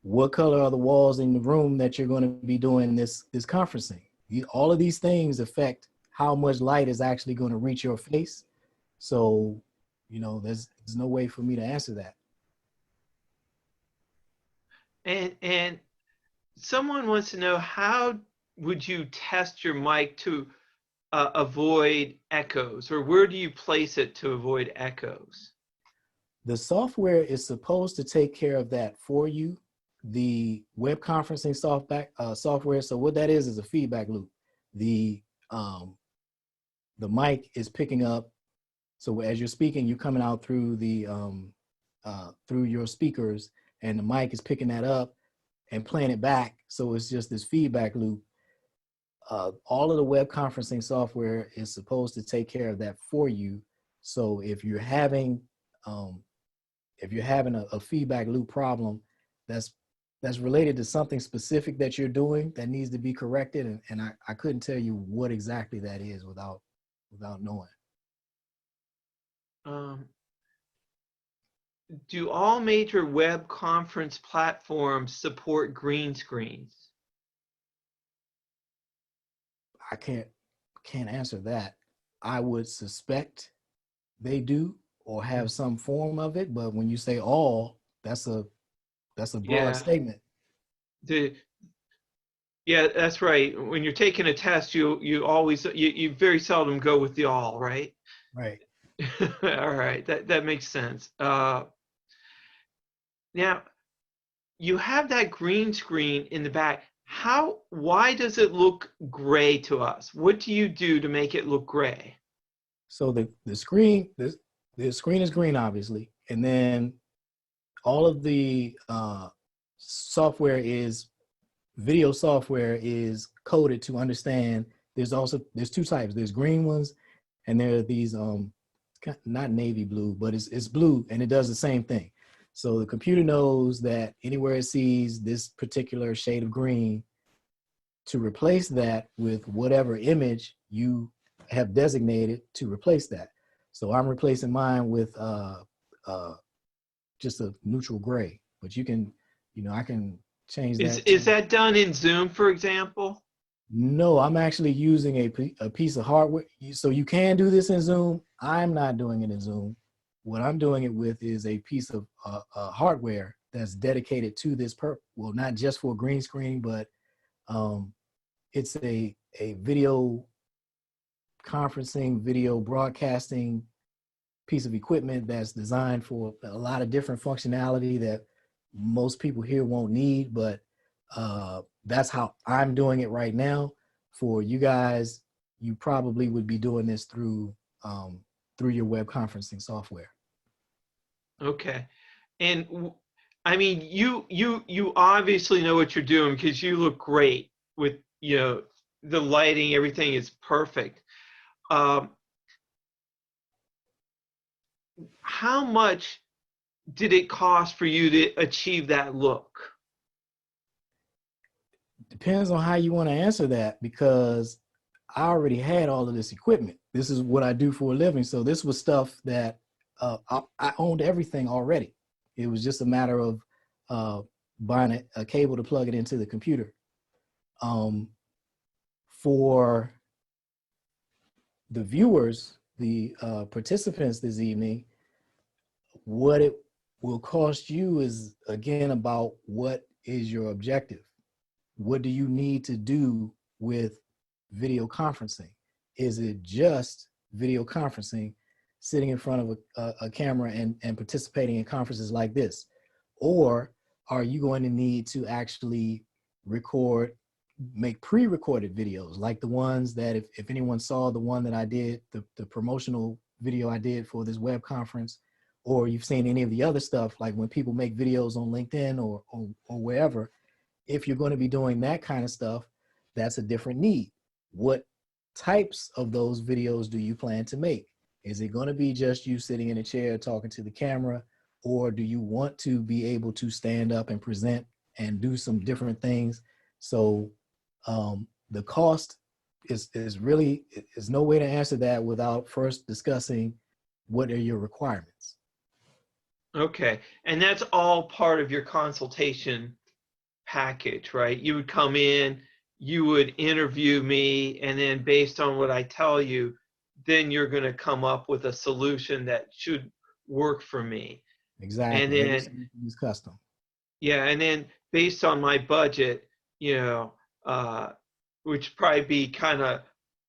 What color are the walls in the room that you're going to be doing this conferencing? All of these things affect how much light is actually going to reach your face. So, there's no way for me to answer that. And someone wants to know, how would you test your mic to avoid echoes, or where do you place it to avoid echoes? The software is supposed to take care of that for you. The web conferencing software. So what that is a feedback loop. The mic is picking up. So as you're speaking, you're coming out through the through your speakers, and the mic is picking that up and playing it back. So it's just this feedback loop. All of the web conferencing software is supposed to take care of that for you. So if you're having a feedback loop problem that's related to something specific that you're doing that needs to be corrected, and I couldn't tell you what exactly that is without knowing. Do all major web conference platforms support green screens? I can't answer that. I would suspect they do or have some form of it, but when you say all, that's a broad statement. Yeah, that's right. When you're taking a test, you very seldom go with the all, right? Right. All right, that makes sense. Now, you have that green screen in the back. Why does it look gray to us? What do you do to make it look gray? So the screen is green, obviously, and then all of the software is video software is coded to understand. There's two types. There's green ones, and there are these not navy blue, but it's blue, and it does the same thing. So the computer knows that anywhere it sees this particular shade of green, to replace that with whatever image you have designated to replace that. So I'm replacing mine with just a neutral gray, but you can, I can change that. Is that done in Zoom, for example? No, I'm actually using a piece of hardware. So you can do this in Zoom. I'm not doing it in Zoom. What I'm doing it with is a piece of hardware that's dedicated to this well, not just for green screen, but it's a video conferencing, video broadcasting piece of equipment that's designed for a lot of different functionality that most people here won't need, but that's how I'm doing it right now. For you guys, you probably would be doing this through your web conferencing software. Okay. And I mean, you obviously know what you're doing because you look great with, the lighting, everything is perfect. How much did it cost for you to achieve that look? Depends on how you want to answer that, because I already had all of this equipment. This is what I do for a living. So this was stuff that I owned everything already. It was just a matter of buying a cable to plug it into the computer. For the viewers, the participants this evening, what it will cost you is, again, about what is your objective. What do you need to do with video conferencing? Is it just video conferencing, sitting in front of a camera and participating in conferences like this? Or are you going to need to actually make pre-recorded videos like the ones that, if anyone saw the one that I did, the promotional video I did for this web conference, or you've seen any of the other stuff, like when people make videos on LinkedIn or wherever, if you're going to be doing that kind of stuff, that's a different need. What types of those videos do you plan to make? Is it going to be just you sitting in a chair talking to the camera, or do you want to be able to stand up and present and do some different things? So the cost is no way to answer that without first discussing what are your requirements. Okay, and that's all part of your consultation package, right? You would come in, you would interview me, and then based on what I tell you, then you're going to come up with a solution that should work for me. Exactly. And then it's custom. Yeah, and then based on my budget, which probably be kind of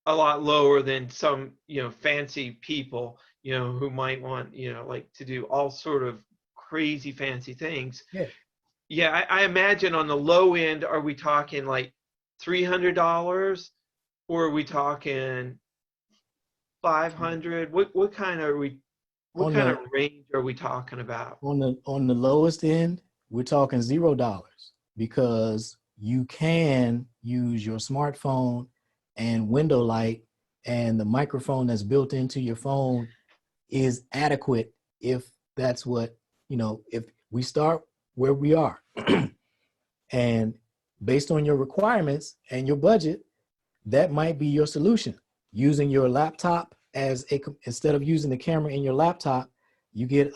a lot lower than some, fancy people, who might want, like to do all sort of crazy fancy things. Yeah. Yeah, I imagine on the low end, are we talking like $300, or are we talking $500? What kind of range are we talking about? On the lowest end, we're talking $0, because you can use your smartphone and window light, and the microphone that's built into your phone is adequate if that's what, if we start where we are. And based on your requirements and your budget, that might be your solution. Using your laptop instead of using the camera in your laptop, you get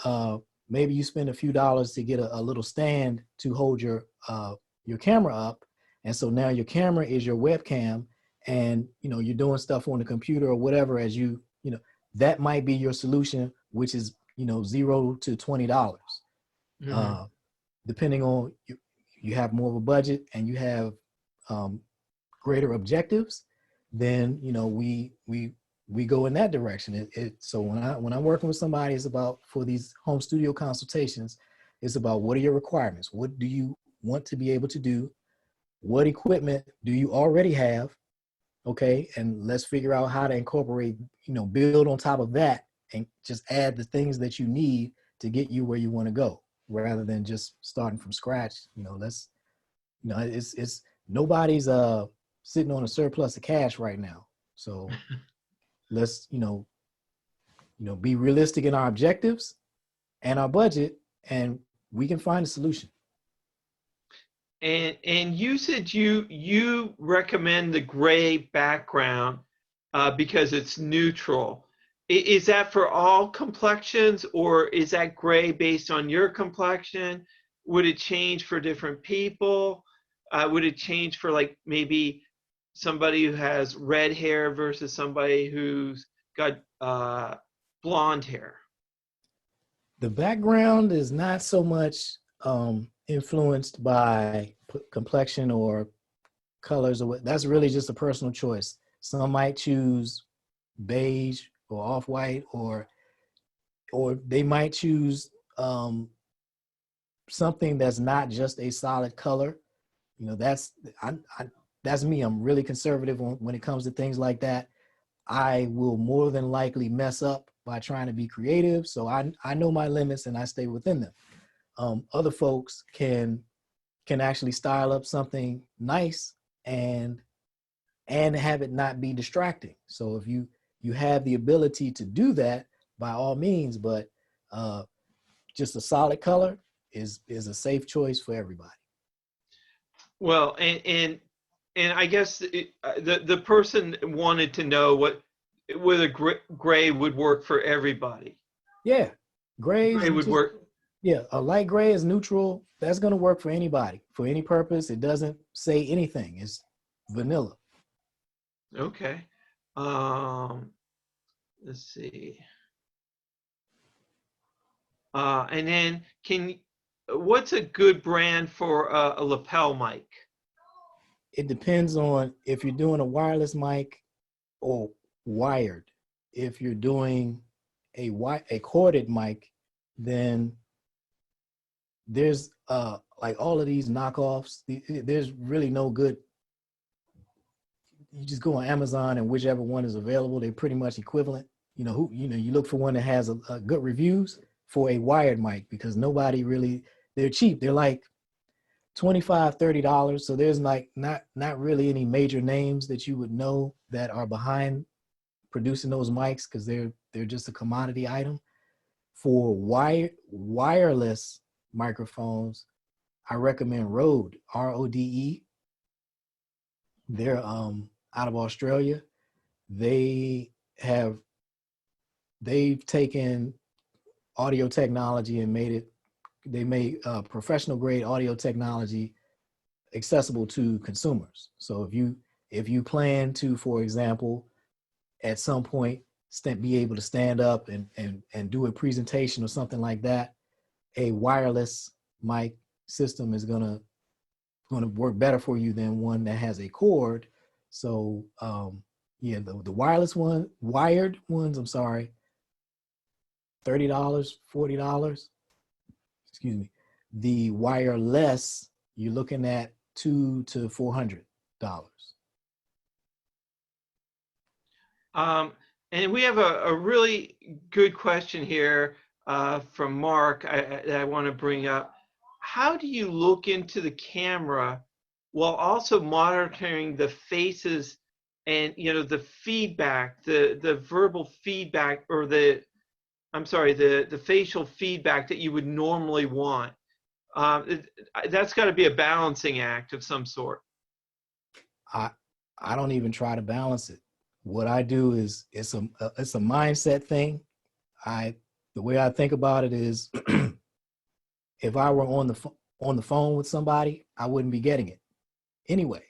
maybe you spend a few dollars to get a little stand to hold your camera up. And so now your camera is your webcam, and you're doing stuff on the computer or whatever, as that might be your solution, which is $0 to $20. Mm-hmm. Depending on you have more of a budget and you have greater objectives, then we go in that direction. So when I'm working with somebody, it's about, for these home studio consultations, it's about, what are your requirements? What do you want to be able to do? What equipment do you already have? Okay, and let's figure out how to incorporate, build on top of that and just add the things that you need to get you where you want to go, rather than just starting from scratch. It's nobody's sitting on a surplus of cash right now. So let's, be realistic in our objectives and our budget, and we can find a solution. And you said you recommend the gray background because it's neutral. Is that for all complexions, or is that gray based on your complexion? Would it change for different people? Would it change for like maybe somebody who has red hair versus somebody who's got blonde hair? The background is not so much influenced by complexion or colors, or what. That's really just a personal choice. Some might choose beige or off-white, or they might choose something that's not just a solid color. That's me. I'm really conservative when it comes to things like that. I will more than likely mess up by trying to be creative. So I know my limits and I stay within them. Other folks can actually style up something nice and have it not be distracting. So if you have the ability to do that, by all means, but just a solid color is a safe choice for everybody. Well, and I guess the person wanted to know whether gray would work for everybody. Yeah, gray would work. Yeah, a light gray is neutral. That's going to work for anybody, for any purpose. It doesn't say anything. It's vanilla. Okay. Let's see. And then what's a good brand for a lapel mic? It depends on if you're doing a wireless mic or wired. If you're doing a corded mic, then there's like all of these knockoffs. There's really no good. You just go on Amazon and whichever one is available, they're pretty much equivalent. You look for one that has a good reviews for a wired mic, because nobody really, they're cheap. They're like $25, $30. So there's like not really any major names that you would know that are behind producing those mics, because they're just a commodity item. For wireless microphones, I recommend Rode, RODE. They're out of Australia. They've taken audio technology and made professional grade audio technology accessible to consumers. So if you plan to, for example, at some point be able to stand up and do a presentation or something like that, a wireless mic system is gonna work better for you than one that has a cord. So yeah, the wired ones, I'm sorry, $30, $40. Excuse me. The wireless, you're looking at $200 to $400. And we have a really good question here from Mark that I want to bring up. How do you look into the camera while also monitoring the faces and the feedback, the verbal feedback, or the facial feedback that you would normally want? That's got to be a balancing act of some sort. I don't even try to balance it. What I do is it's a mindset thing. The way I think about it is, if I were on the phone with somebody, I wouldn't be getting it. Anyway,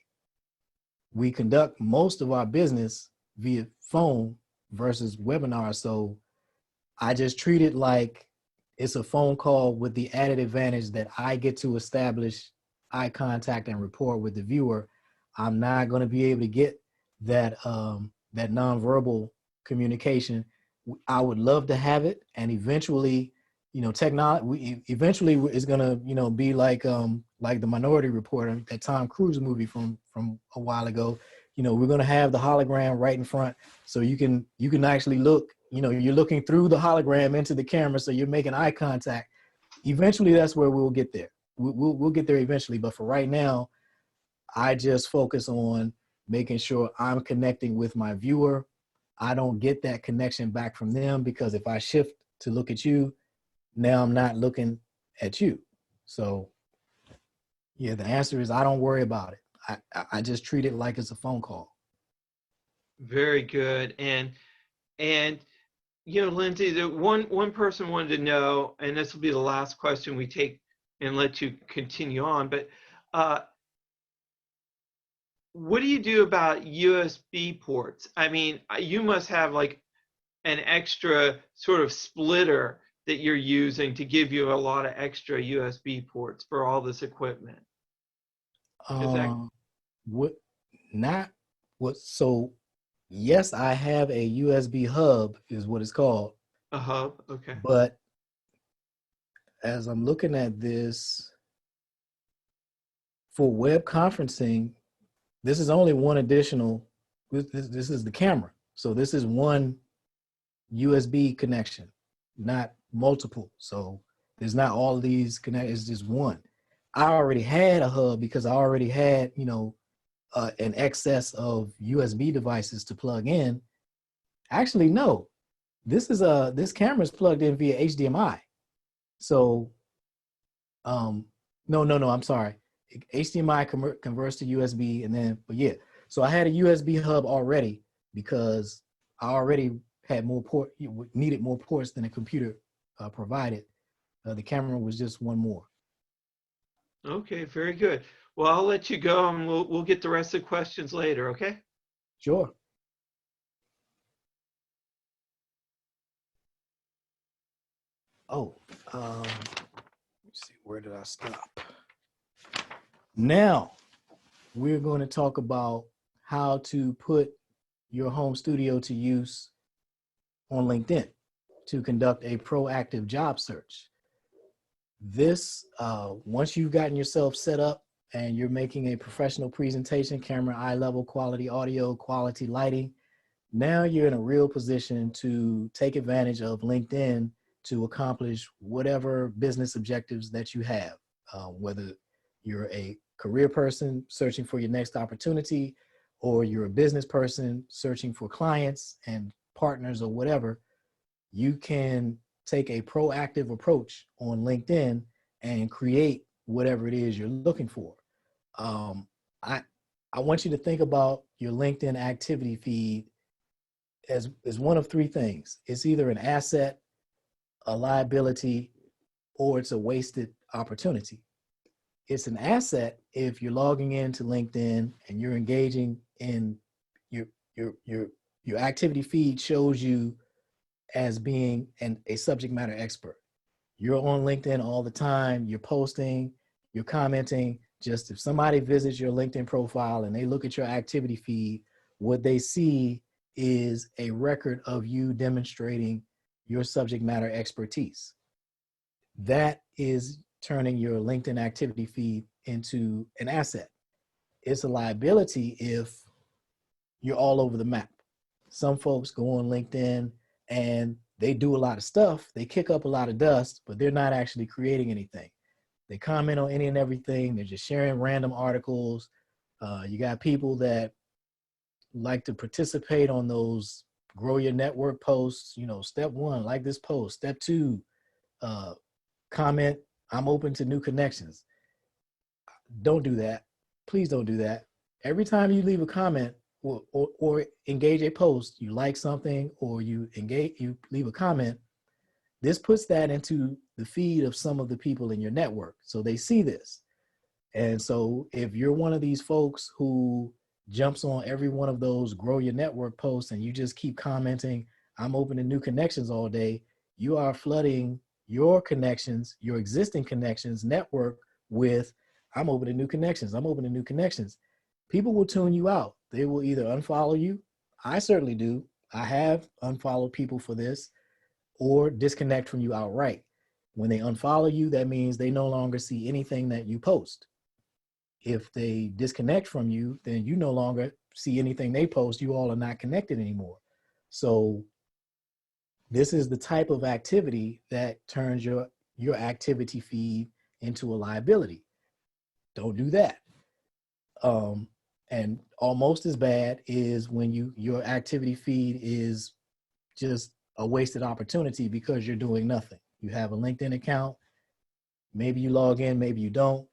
we conduct most of our business via phone versus webinar, so I just treat it like it's a phone call, with the added advantage that I get to establish eye contact and rapport with the viewer. I'm not going to be able to get that nonverbal communication. I would love to have it, and eventually, technology eventually is going to be like the Minority Report, that Tom Cruise movie from a while ago. we're going to have the hologram right in front, so you can actually look. You're looking through the hologram into the camera, so you're making eye contact. Eventually, that's where we'll get there. We'll get there eventually, but for right now, I just focus on making sure I'm connecting with my viewer. I don't get that connection back from them, because if I shift to look at you, now I'm not looking at you. So yeah, the answer is I don't worry about it. I just treat it like it's a phone call. Very good. And Lenzy, the one person wanted to know, and this will be the last question we take and let you continue on, but what do you do about USB ports? I mean, you must have like an extra sort of splitter that you're using to give you a lot of extra USB ports for all this equipment. So yes, I have a USB hub, is what it's called. A hub, okay. But as I'm looking at this, for web conferencing, this is only one additional, this is the camera. So this is one USB connection, not multiple. So there's not all of these connect, it's just one. I already had a hub because I already had, an excess of USB devices to plug in. Actually, no, this camera is plugged in via HDMI. So, no, I'm sorry. HDMI converts to USB, and then, but yeah. So I had a USB hub already because I already had needed more ports than the computer provided. The camera was just one more. Okay, very good. Well, I'll let you go, and we'll get the rest of the questions later, okay? Sure. Oh, let's see, where did I stop? Now, we're going to talk about how to put your home studio to use on LinkedIn to conduct a proactive job search. This, once you've gotten yourself set up and you're making a professional presentation, camera, eye level, quality audio, quality lighting, now you're in a real position to take advantage of LinkedIn to accomplish whatever business objectives that you have, whether you're a career person searching for your next opportunity, or you're a business person searching for clients and partners or whatever. You can take a proactive approach on LinkedIn and create whatever it is you're looking for. I want you to think about your LinkedIn activity feed as one of three things. It's either an asset, a liability, or it's a wasted opportunity. It's an asset if you're logging into LinkedIn and you're engaging in your activity feed shows you as being a subject matter expert. You're on LinkedIn all the time, you're posting, you're commenting. Just if somebody visits your LinkedIn profile and they look at your activity feed, what they see is a record of you demonstrating your subject matter expertise. That is turning your LinkedIn activity feed into an asset. It's a liability if you're all over the map. Some folks go on LinkedIn and they do a lot of stuff, they kick up a lot of dust, but they're not actually creating anything. They comment on any and everything. They're just sharing random articles. You got people that like to participate on those grow your network posts. Step 1, like this post. Step 2, comment, I'm open to new connections. Don't do that. Please don't do that. Every time you leave a comment or engage a post, you like something or you leave a comment, this puts that into the feed of some of the people in your network. So they see this. And so if you're one of these folks who jumps on every one of those grow your network posts and you just keep commenting, I'm open to new connections all day, you are flooding your connections, your existing connections network with, I'm open to new connections. I'm open to new connections. People will tune you out. They will either unfollow you. I certainly do. I have unfollowed people for this, or disconnect from you outright. When they unfollow you, that means they no longer see anything that you post. If they disconnect from you, then you no longer see anything they post, you all are not connected anymore. So this is the type of activity that turns your activity feed into a liability. Don't do that. And almost as bad is when your activity feed is just a wasted opportunity because you're doing nothing. You have a LinkedIn account, maybe you log in, maybe you don't,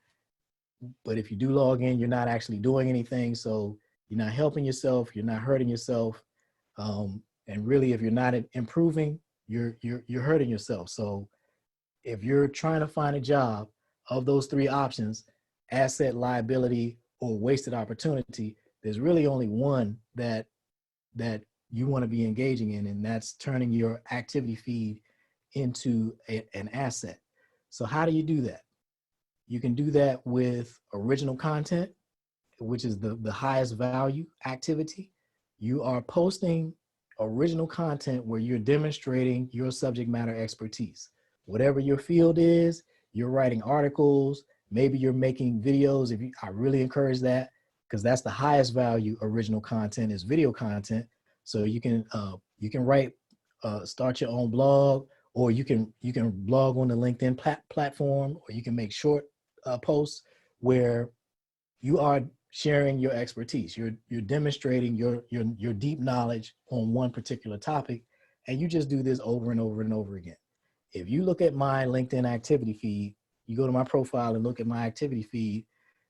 but if you do log in, you're not actually doing anything. So you're not helping yourself, you're not hurting yourself. And really, if you're not improving, you're hurting yourself. So if you're trying to find a job, of those three options, asset, liability, or wasted opportunity, there's really only one that you want to be engaging in, and that's turning your activity feed into an asset. So how do you do that? You can do that with original content, which is the highest value activity. You are posting original content where you're demonstrating your subject matter expertise. Whatever your field is, you're writing articles, maybe you're making videos. I really encourage that, because that's the highest value original content is video content. So you can write, start your own blog, or you can blog on the LinkedIn platform, or you can make short posts where you are sharing your expertise. You're demonstrating your deep knowledge on one particular topic, and you just do this over and over and over again. If you look at my LinkedIn activity feed, you go to my profile and look at my activity feed,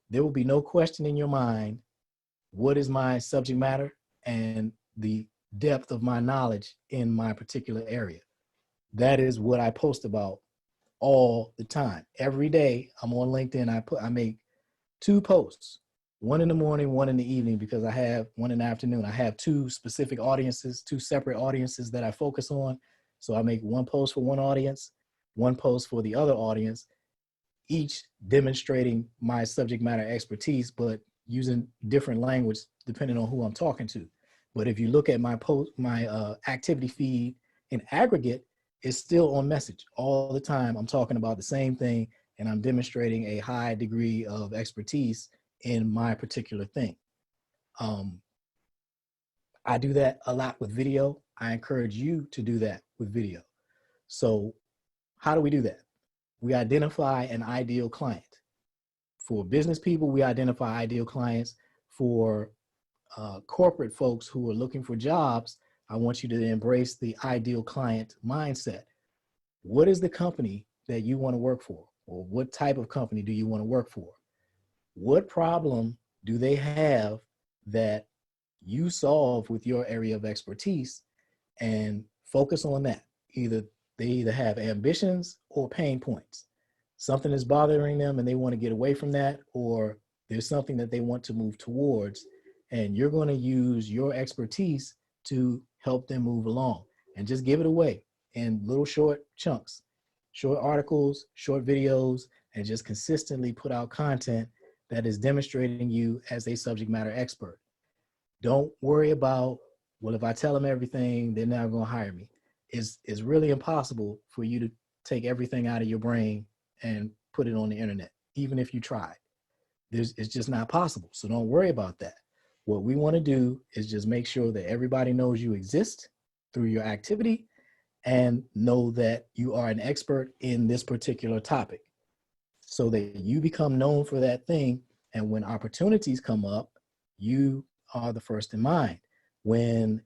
there will be no question in your mind, what is my subject matter and the depth of my knowledge in my particular area. That is what I post about all the time. Every day I'm on LinkedIn, I make 2 posts, one in the morning, one in the evening, because I have one in the afternoon. I have 2 specific audiences, 2 separate audiences that I focus on. So I make one post for one audience, one post for the other audience, each demonstrating my subject matter expertise, but using different language depending on who I'm talking to. But if you look at my activity feed in aggregate, it's still on message all the time. I'm talking about the same thing, and I'm demonstrating a high degree of expertise in my particular thing. I do that a lot with video. I encourage you to do that with video. So how do we do that? We identify an ideal client. For business people, we identify ideal clients. For corporate folks who are looking for jobs, I want you to embrace the ideal client mindset. What is the company that you want to work for? Or what type of company do you want to work for? What problem do they have that you solve with your area of expertise, and focus on that? They either have ambitions or pain points. Something is bothering them and they want to get away from that, or there's something that they want to move towards, and you're going to use your expertise to help them move along, and just give it away in little short chunks, short articles, short videos, and just consistently put out content that is demonstrating you as a subject matter expert. Don't worry about, well, if I tell them everything, they're not going to hire me. It's really impossible for you to take everything out of your brain and put it on the internet, even if you tried. It's just not possible. So don't worry about that. What we want to do is just make sure that everybody knows you exist through your activity, and know that you are an expert in this particular topic, so that you become known for that thing. And when opportunities come up, you are the first in mind. When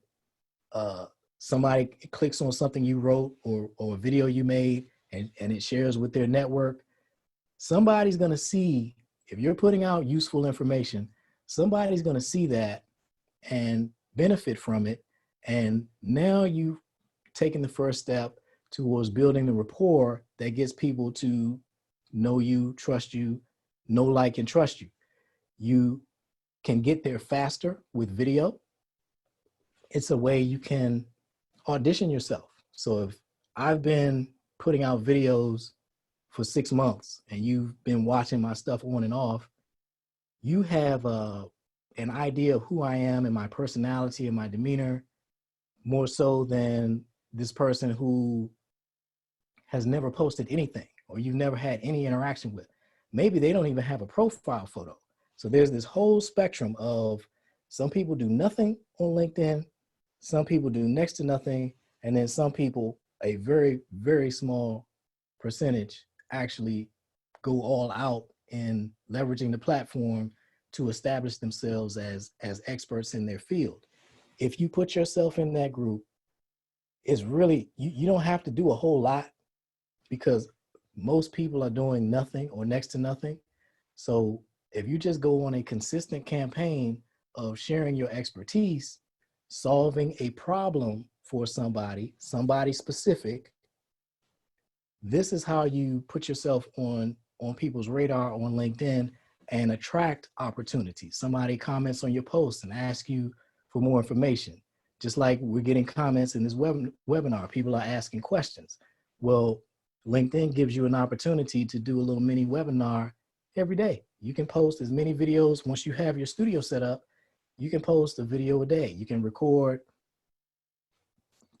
somebody clicks on something you wrote, or a video you made, and it shares with their network, somebody's going to see, if you're putting out useful information, somebody's going to see that and benefit from it. And now you've taken the first step towards building the rapport that gets people to know you, trust you, know, like, and trust you. You can get there faster with video. It's a way you can audition yourself. So if I've been putting out videos for 6 months and you've been watching my stuff on and off, you have an idea of who I am and my personality and my demeanor, more so than this person who has never posted anything, or you've never had any interaction with. Maybe they don't even have a profile photo. So there's this whole spectrum of Some people do nothing on LinkedIn. Some people do next to nothing. And then some people, a very, very small percentage, actually go all out in leveraging the platform to establish themselves as experts in their field. If you put yourself in that group, it's really, you don't have to do a whole lot, because most people are doing nothing or next to nothing. So if you just go on a consistent campaign of sharing your expertise, solving a problem for somebody specific, this is how you put yourself on people's radar on LinkedIn and attract opportunities. Somebody comments on your post and asks you for more information. Just like we're getting comments in this webinar, people are asking questions. Well, LinkedIn gives you an opportunity to do a little mini webinar every day. You can post as many videos. Once you have your studio set up, you can post a video a day. You can record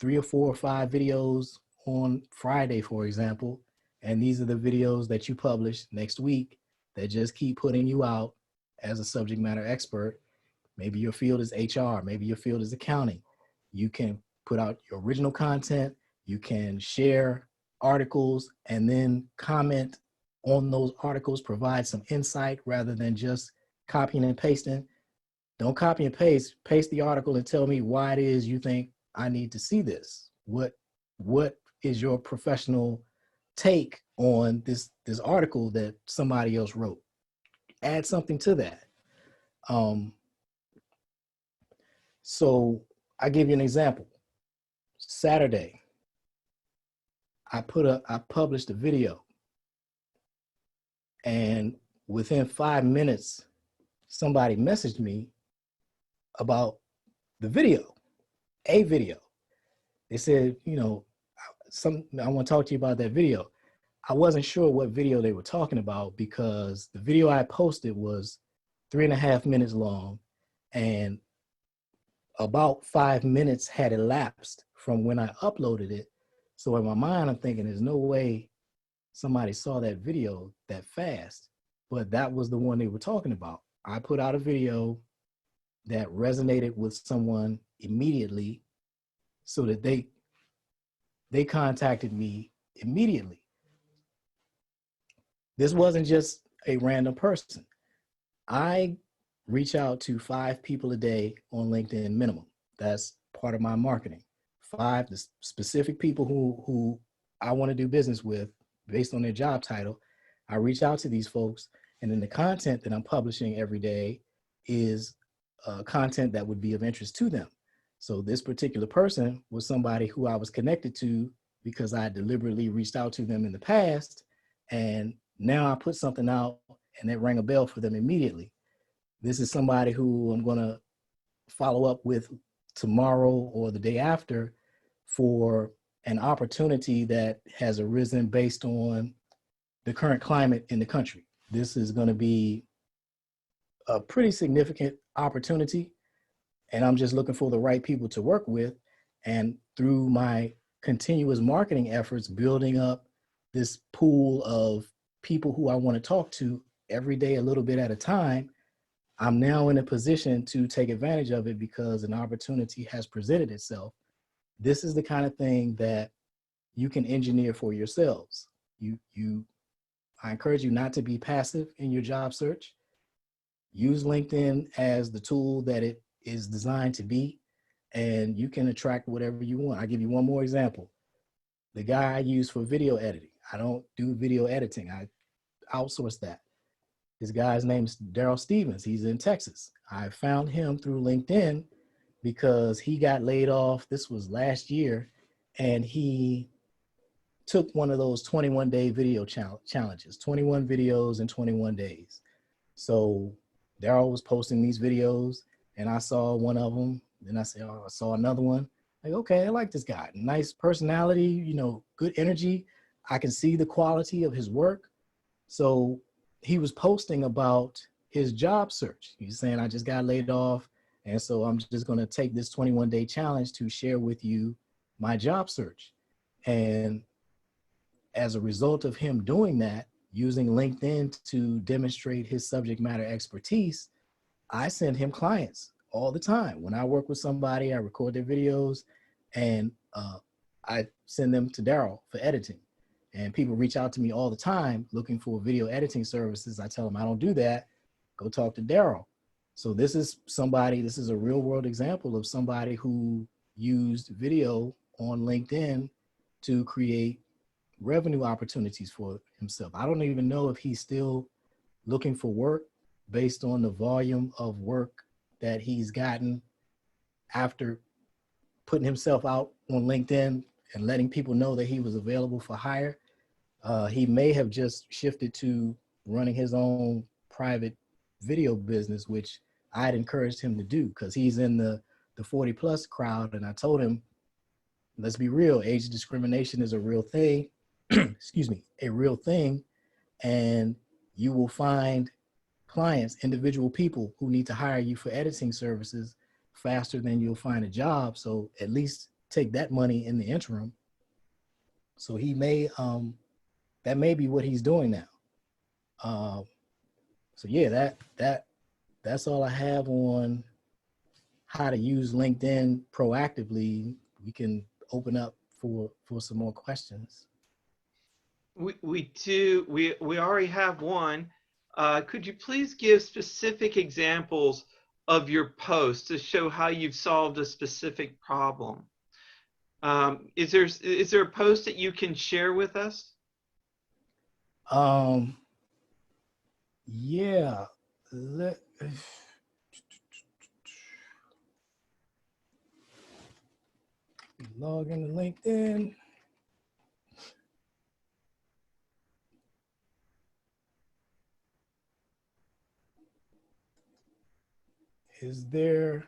3 or 4 or 5 videos on Friday, for example. And these are the videos that you publish next week that just keep putting you out as a subject matter expert. Maybe your field is HR, maybe your field is accounting. You can put out your original content, you can share articles and then comment on those articles, provide some insight rather than just copying and pasting. Don't copy and paste the article and tell me why it is you think I need to see this. What is your professional take on this article that somebody else wrote? Add something to that. So I give you an example. Saturday, I published a video, and within 5 minutes, somebody messaged me about the video, a video. They said, you know, I want to talk to you about that video. I wasn't sure what video they were talking about because the video I posted was 3.5 minutes long, and about 5 minutes had elapsed from when I uploaded it. So in my mind, I'm thinking there's no way somebody saw that video that fast, but that was the one they were talking about. I put out a video that resonated with someone immediately so that they contacted me immediately. This wasn't just a random person. I reach out to 5 people a day on LinkedIn minimum. That's part of my marketing. 5 the specific people who I want to do business with based on their job title. I reach out to these folks, and then the content that I'm publishing every day is content that would be of interest to them. So this particular person was somebody who I was connected to because I deliberately reached out to them in the past, and now I put something out and it rang a bell for them immediately. This is somebody who I'm going to follow up with tomorrow or the day after for an opportunity that has arisen based on the current climate in the country. This is going to be a pretty significant opportunity, and I'm just looking for the right people to work with. And through my continuous marketing efforts, building up this pool of people who I want to talk to every day, a little bit at a time, I'm now in a position to take advantage of it because an opportunity has presented itself. This is the kind of thing that you can engineer for yourselves. I encourage you not to be passive in your job search. Use LinkedIn as the tool that it is designed to be, and you can attract whatever you want. I'll give you one more example. The guy I use for video editing. I don't do video editing. I outsource that. This guy's name is Daryl Stevens. He's in Texas. I found him through LinkedIn because he got laid off. This was last year, and he took one of those 21-day video challenges, 21 videos in 21 days. So Daryl was posting these videos, and I saw one of them. Then I said, oh, I saw another one. Like, okay, I like this guy. Nice personality, you know, good energy. I can see the quality of his work. So he was posting about his job search. He's saying, I just got laid off, and so I'm just going to take this 21-day challenge to share with you my job search. And as a result of him doing that, using LinkedIn to demonstrate his subject matter expertise, I sent him clients all the time. When I work with somebody, I record their videos and I send them to Daryl for editing. And people reach out to me all the time looking for video editing services. I tell them I don't do that. Go talk to Daryl. So this is a real world example of somebody who used video on LinkedIn to create revenue opportunities for himself. I don't even know if he's still looking for work based on the volume of work that he's gotten after putting himself out on LinkedIn and letting people know that he was available for hire. He may have just shifted to running his own private video business, which I had encouraged him to do because he's in the 40 plus crowd. And I told him, let's be real, age discrimination is a real thing, excuse me, a real thing. And you will find clients, individual people who need to hire you for editing services faster than you'll find a job. So at least take that money in the interim. So he may, that may be what he's doing now. So yeah, that's all I have on how to use LinkedIn proactively. We can open up for some more questions. We already have one. Could you please give specific examples of your posts to show how you've solved a specific problem? Is there a post that you can share with us? Yeah. Log into LinkedIn. Is there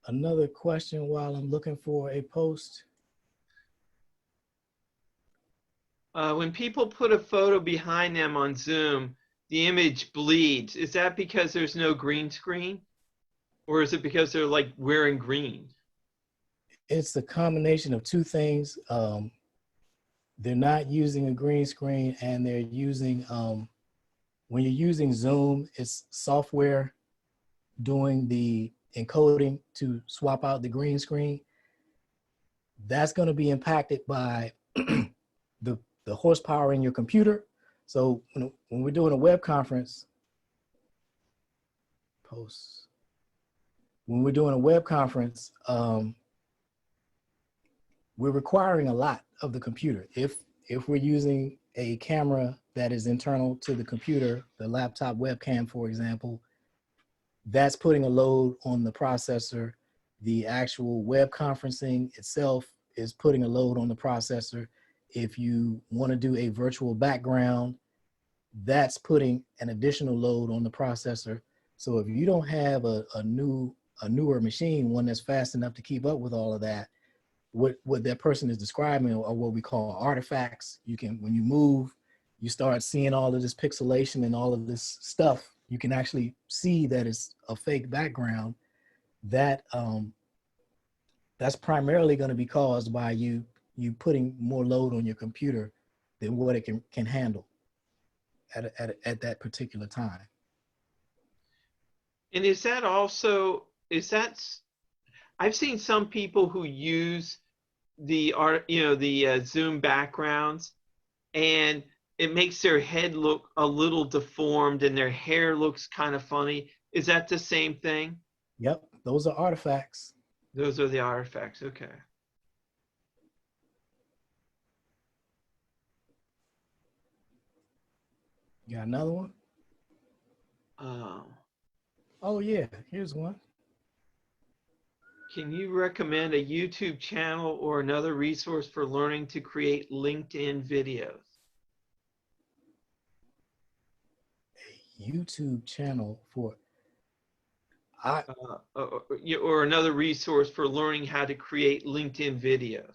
another question while I'm looking for a post? When people put a photo behind them on Zoom, the image bleeds. Is that because there's no green screen? Or is it because they're like wearing green? It's a combination of two things. They're not using a green screen and they're using, when you're using Zoom, it's software doing the encoding to swap out the green screen. That's going to be impacted by the horsepower in your computer. So when we're doing a web conference, when we're doing a web conference, we're requiring a lot of the computer. If we're using a camera that is internal to the computer, the laptop webcam, for example, that's putting a load on the processor. The actual web conferencing itself is putting a load on the processor. If you want to do a virtual background, that's putting an additional load on the processor. So if you don't have a newer machine, one that's fast enough to keep up with all of that, what that person is describing are what we call artifacts. You can, when you move, you start seeing all of this pixelation and all of this stuff. You can actually see that it's a fake background. That that's primarily going to be caused by you putting more load on your computer than what it can handle at that particular time. And is that also, I've seen some people who use the Zoom backgrounds and it makes their head look a little deformed and their hair looks kind of funny. Is that the same thing? Yep, those are artifacts. Those are the artifacts, okay. You got another one? Oh yeah, here's one. Can you recommend a YouTube channel or another resource for learning to create LinkedIn videos? A YouTube channel for or another resource for learning how to create LinkedIn videos.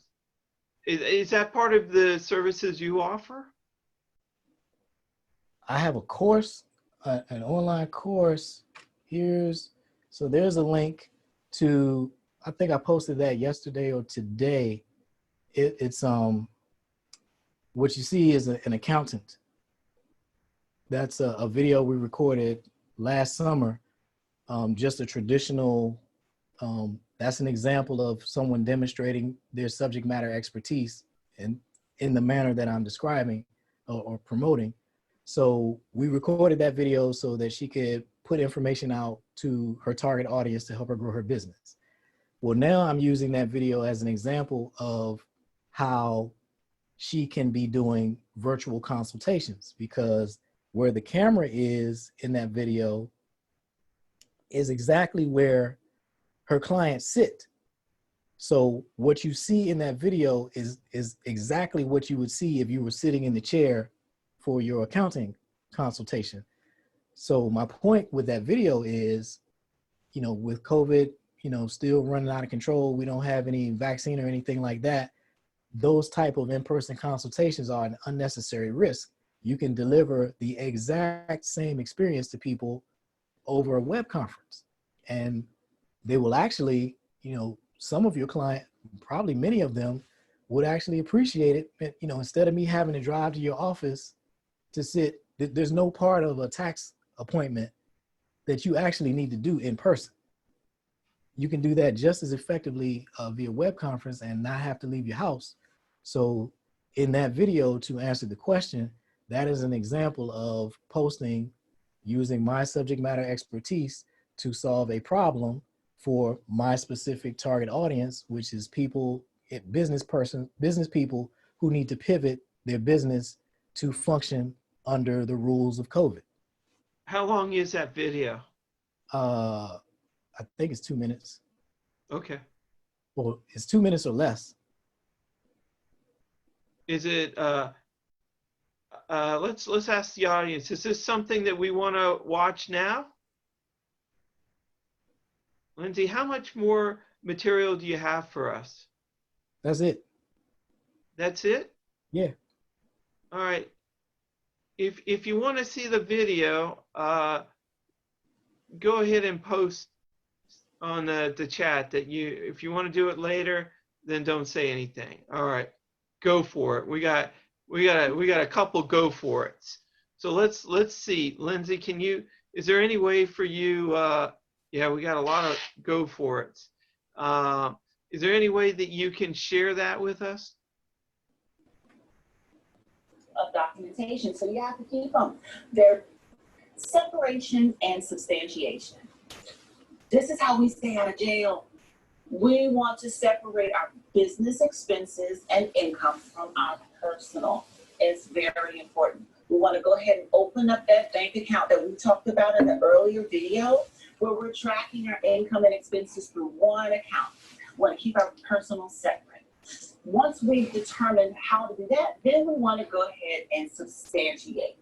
Is that part of the services you offer? I have a course, an online course. So there's a link to, I think I posted that yesterday or today. It's what you see is an accountant. That's a video we recorded last summer just a traditional, that's an example of someone demonstrating their subject matter expertise in the manner that I'm describing or promoting. So we recorded that video so that she could put information out to her target audience to help her grow her business. Well, now I'm using that video as an example of how she can be doing virtual consultations, because where the camera is in that video is exactly where her clients sit. So what you see in that video is exactly what you would see if you were sitting in the chair for your accounting consultation. So my point with that video is, you know, with COVID, you know, still running out of control, we don't have any vaccine or anything like that. Those type of in-person consultations are an unnecessary risk. You can deliver the exact same experience to people over a web conference, and they will actually, you know, some of your client, probably many of them, would actually appreciate it. You know, instead of me having to drive to your office to sit, there's no part of a tax appointment that you actually need to do in person. You can do that just as effectively via web conference and not have to leave your house. So in that video, to answer the question, that is an example of posting using my subject matter expertise to solve a problem for my specific target audience, which is people, business people who need to pivot their business to function under the rules of COVID. How long is that video? I think it's 2 minutes. Okay. Well, it's 2 minutes or less. Is it, let's ask the audience, is this something that we want to watch now? Lenzy, how much more material do you have for us? That's it. That's it? Yeah. All right. If you want to see the video, go ahead and post on the chat that if you want to do it later, then don't say anything. All right, go for it. We got a couple go for it. So let's see, Lenzy, is there any way for you? Yeah, we got a lot of go for it. Is there any way that you can share that with us? Of documentation, so you have to keep them. They're separation and substantiation. This is how we stay out of jail. We want to separate our business expenses and income from our personal. It's very important. We want to go ahead and open up that bank account that we talked about in the earlier video, where we're tracking our income and expenses through one account. We want to keep our personal separate. Once we've determined how to do that, then we want to go ahead and substantiate.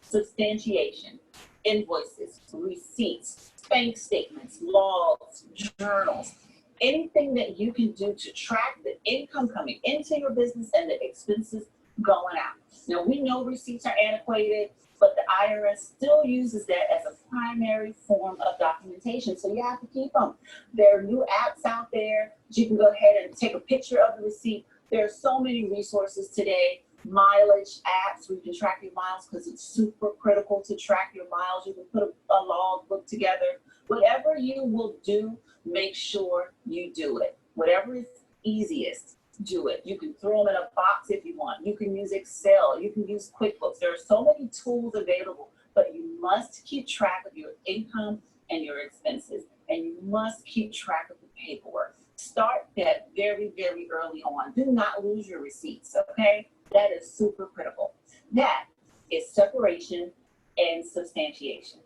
Substantiation, invoices, receipts, bank statements, logs, journals, anything that you can do to track the income coming into your business and the expenses going out. Now, we know receipts are antiquated, but the IRS still uses that as a primary form of documentation, so you have to keep them. There are new apps out there. You can go ahead and take a picture of the receipt. There are so many resources today. Mileage apps where you can track your miles, because it's super critical to track your miles. You can put a log book together. Whatever you will do, make sure you do it. Whatever is easiest, do it. You can throw them in a box if you want. You can use Excel. You can use QuickBooks. There are so many tools available, but you must keep track of your income and your expenses, and you must keep track of the paperwork. Start that very, very early on. Do not lose your receipts, okay? That is super critical. That is separation and substantiation.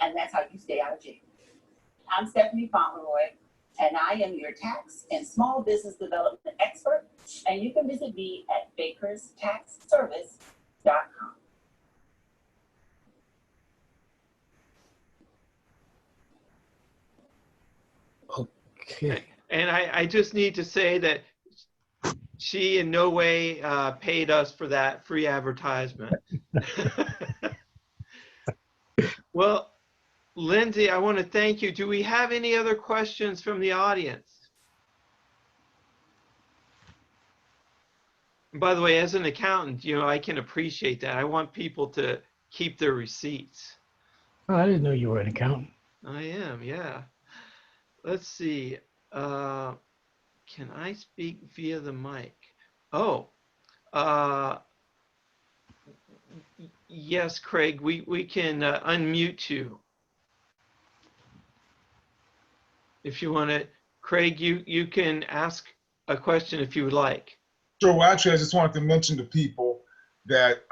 And that's how you stay out of jail. I'm Stephanie Fauntleroy, and I am your tax and small business development expert. And you can visit me at bakerstaxservice.com. Okay. And I just need to say that she in no way paid us for that free advertisement. Well, Lenzy, I want to thank you. Do we have any other questions from the audience? And by the way, as an accountant, you know, I can appreciate that. I want people to keep their receipts. Oh, I didn't know you were an accountant. I am, yeah. Let's see. Can I speak via the mic? Oh, uh, yes, Craig, we can unmute you if you want to. Craig, you can ask a question if you would like. Sure. Well, actually, I just wanted to mention to people that,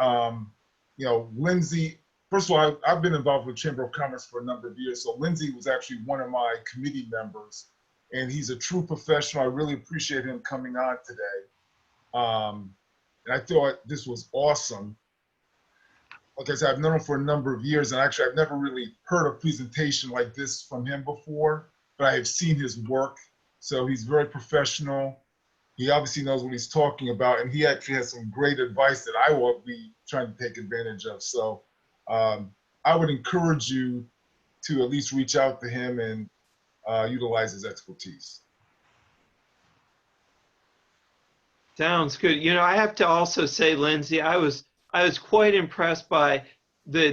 you know, Lenzy, first of all, I've been involved with Chamber of Commerce for a number of years. So Lenzy was actually one of my committee members, and he's a true professional. I really appreciate him coming on today. And I thought this was awesome. Like I said, I've known him for a number of years, and actually I've never really heard a presentation like this from him before, but I have seen his work. So he's very professional. He obviously knows what he's talking about, and he actually has some great advice that I will be trying to take advantage of. So I would encourage you to at least reach out to him and utilize his expertise. Sounds good. You know, I have to also say, Lenzy, I was quite impressed by the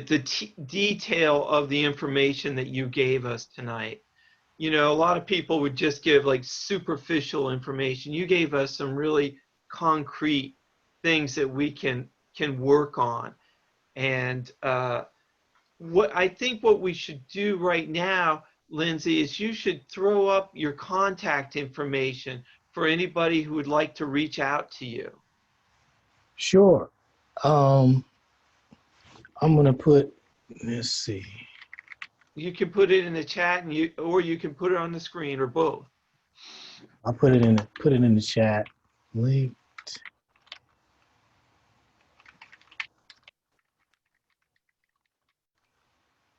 detail of the information that you gave us tonight. You know, a lot of people would just give like superficial information. You gave us some really concrete things that we can work on. And what I think what we should do right now, Lenzy, is you should throw up your contact information for anybody who would like to reach out to you. Sure. I'm gonna put, let's see. You can put it in the chat, and or you can put it on the screen, or both. I'll put it in the chat. Linked.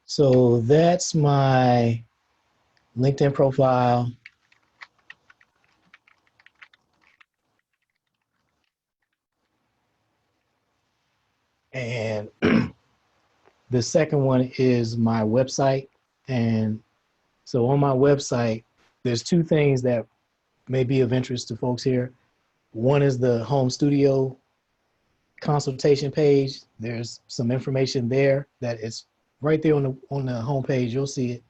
So that's my LinkedIn profile. And the second one is my website. And so on my website, there's two things that may be of interest to folks here. One is the home studio consultation page. There's some information there that is right there on the homepage. You'll see it.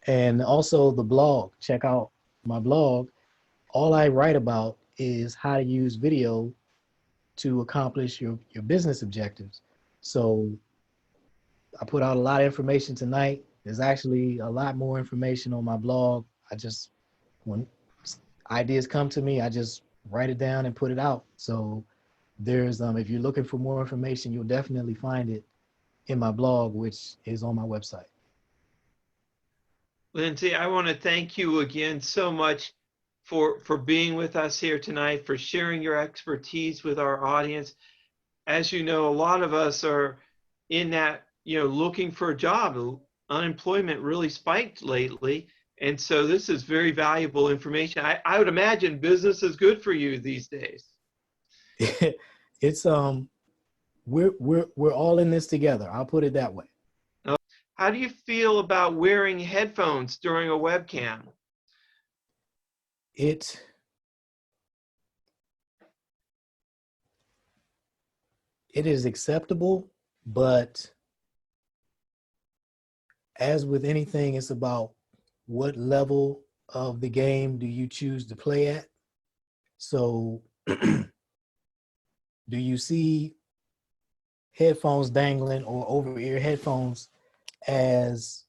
And also the blog. Check out my blog. All I write about is how to use video to accomplish your business objectives. So I put out a lot of information tonight. There's actually a lot more information on my blog. When ideas come to me, I just write it down and put it out. So there's, if you're looking for more information, you'll definitely find it in my blog, which is on my website. Lenzy, I want to thank you again so much for being with us here tonight, for sharing your expertise with our audience. As you know, a lot of us are in that, looking for a job. Unemployment really spiked lately. And so this is very valuable information. I would imagine business is good for you these days. It's, we're all in this together. I'll put it that way. How do you feel about wearing headphones during a webcam? It is acceptable, but as with anything, it's about what level of the game do you choose to play at? So do you see headphones dangling or over-ear headphones as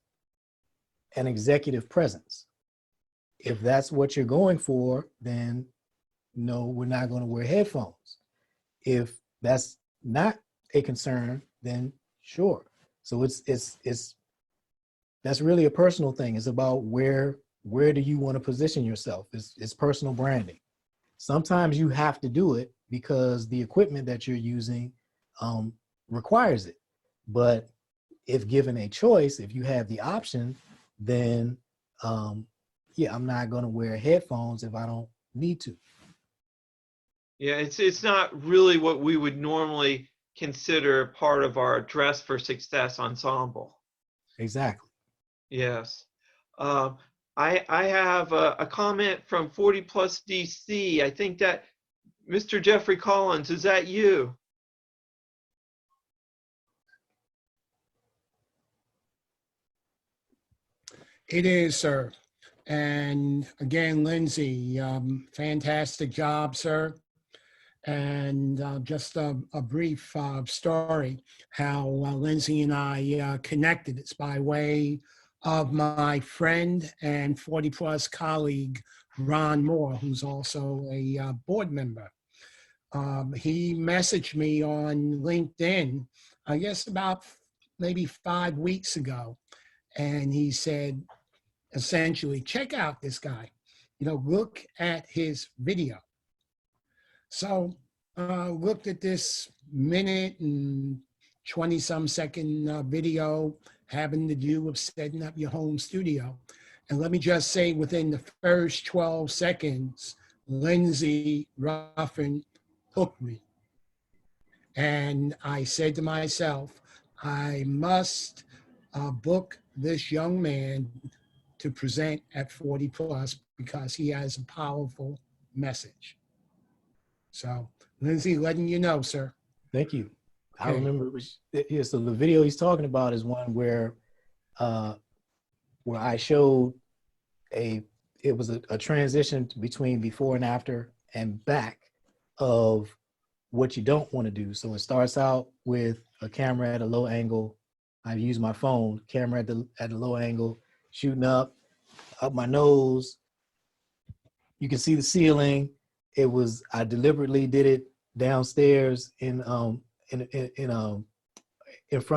an executive presence? If that's what you're going for, then no, we're not going to wear headphones. If that's not a concern, then sure. So that's really a personal thing. It's about where do you want to position yourself? It's personal branding. Sometimes you have to do it because the equipment that you're using requires it. But if given a choice, if you have the option, then yeah, I'm not going to wear headphones if I don't need to. Yeah, it's not really what we would normally consider part of our Dress for Success ensemble. Exactly. Yes. I have a comment from 40 Plus DC. I think that Mr. Jeffrey Collins, is that you? It is, sir. And again, Lindsay, fantastic job, sir. And just a brief story how Lindsay and I connected. It's by way of my friend and 40 plus colleague, Ron Moore, who's also a board member. He messaged me on LinkedIn, I guess about maybe 5 weeks ago. And he said, essentially, check out this guy, look at his video. So looked at this minute and 20 some second video having to do with setting up your home studio. And let me just say, within the first 12 seconds, Lenzy Ruffin hooked me. And I said to myself, I must book this young man to present at 40 plus because he has a powerful message. So, Lindsay, letting you know, sir. Thank you. I Okay. remember it was, yeah, so the video he's talking about is one where I showed it was a transition between before and after and back of what you don't want to do. So it starts out with a camera at a low angle. I've used my phone, camera at a low angle, shooting up my nose. You can see the ceiling. I deliberately did it downstairs in front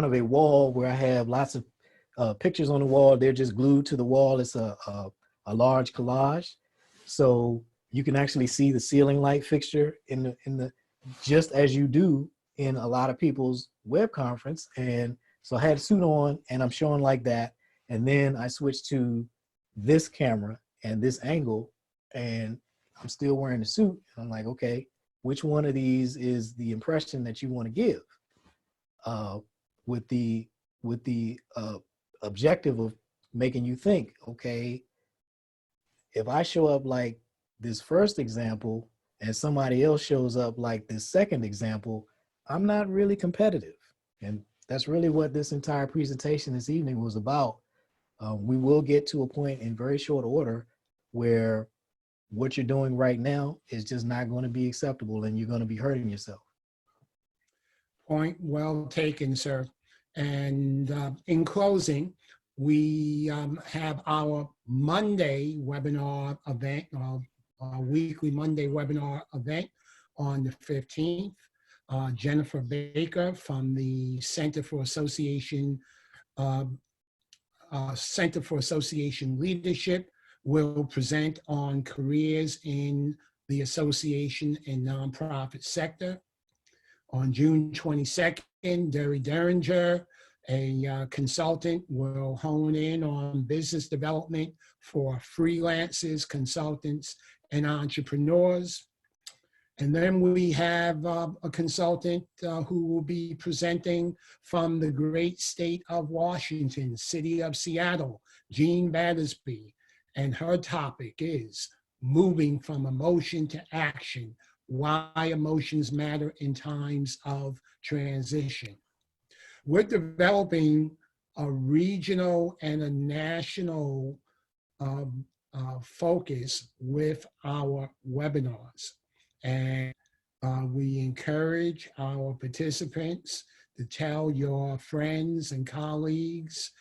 of a wall where I have lots of pictures on the wall. They're just glued to the wall. It's a large collage, so you can actually see the ceiling light fixture in the just as you do in a lot of people's web conference. And so I had a suit on, and I'm showing like that, and then I switched to this camera and this angle, and I'm still wearing the suit. And I'm like, okay, which one of these is the impression that you want to give? With the objective of making you think, okay, if I show up like this first example and somebody else shows up like this second example, I'm not really competitive. And that's really what this entire presentation this evening was about. We will get to a point in very short order where what you're doing right now is just not going to be acceptable, and you're going to be hurting yourself. Point well taken, sir. And in closing, we have our Monday webinar event, our weekly Monday webinar event on the 15th. Jennifer Baker from the Center for Association Leadership will present on careers in the association and nonprofit sector. On June 22nd, Derry Derringer, a consultant, will hone in on business development for freelancers, consultants, and entrepreneurs. And then we have a consultant who will be presenting from the great state of Washington, city of Seattle, Jean Battersby. And her topic is moving from emotion to action, why emotions matter in times of transition. We're developing a regional and a national focus with our webinars. And we encourage our participants to tell your friends and colleagues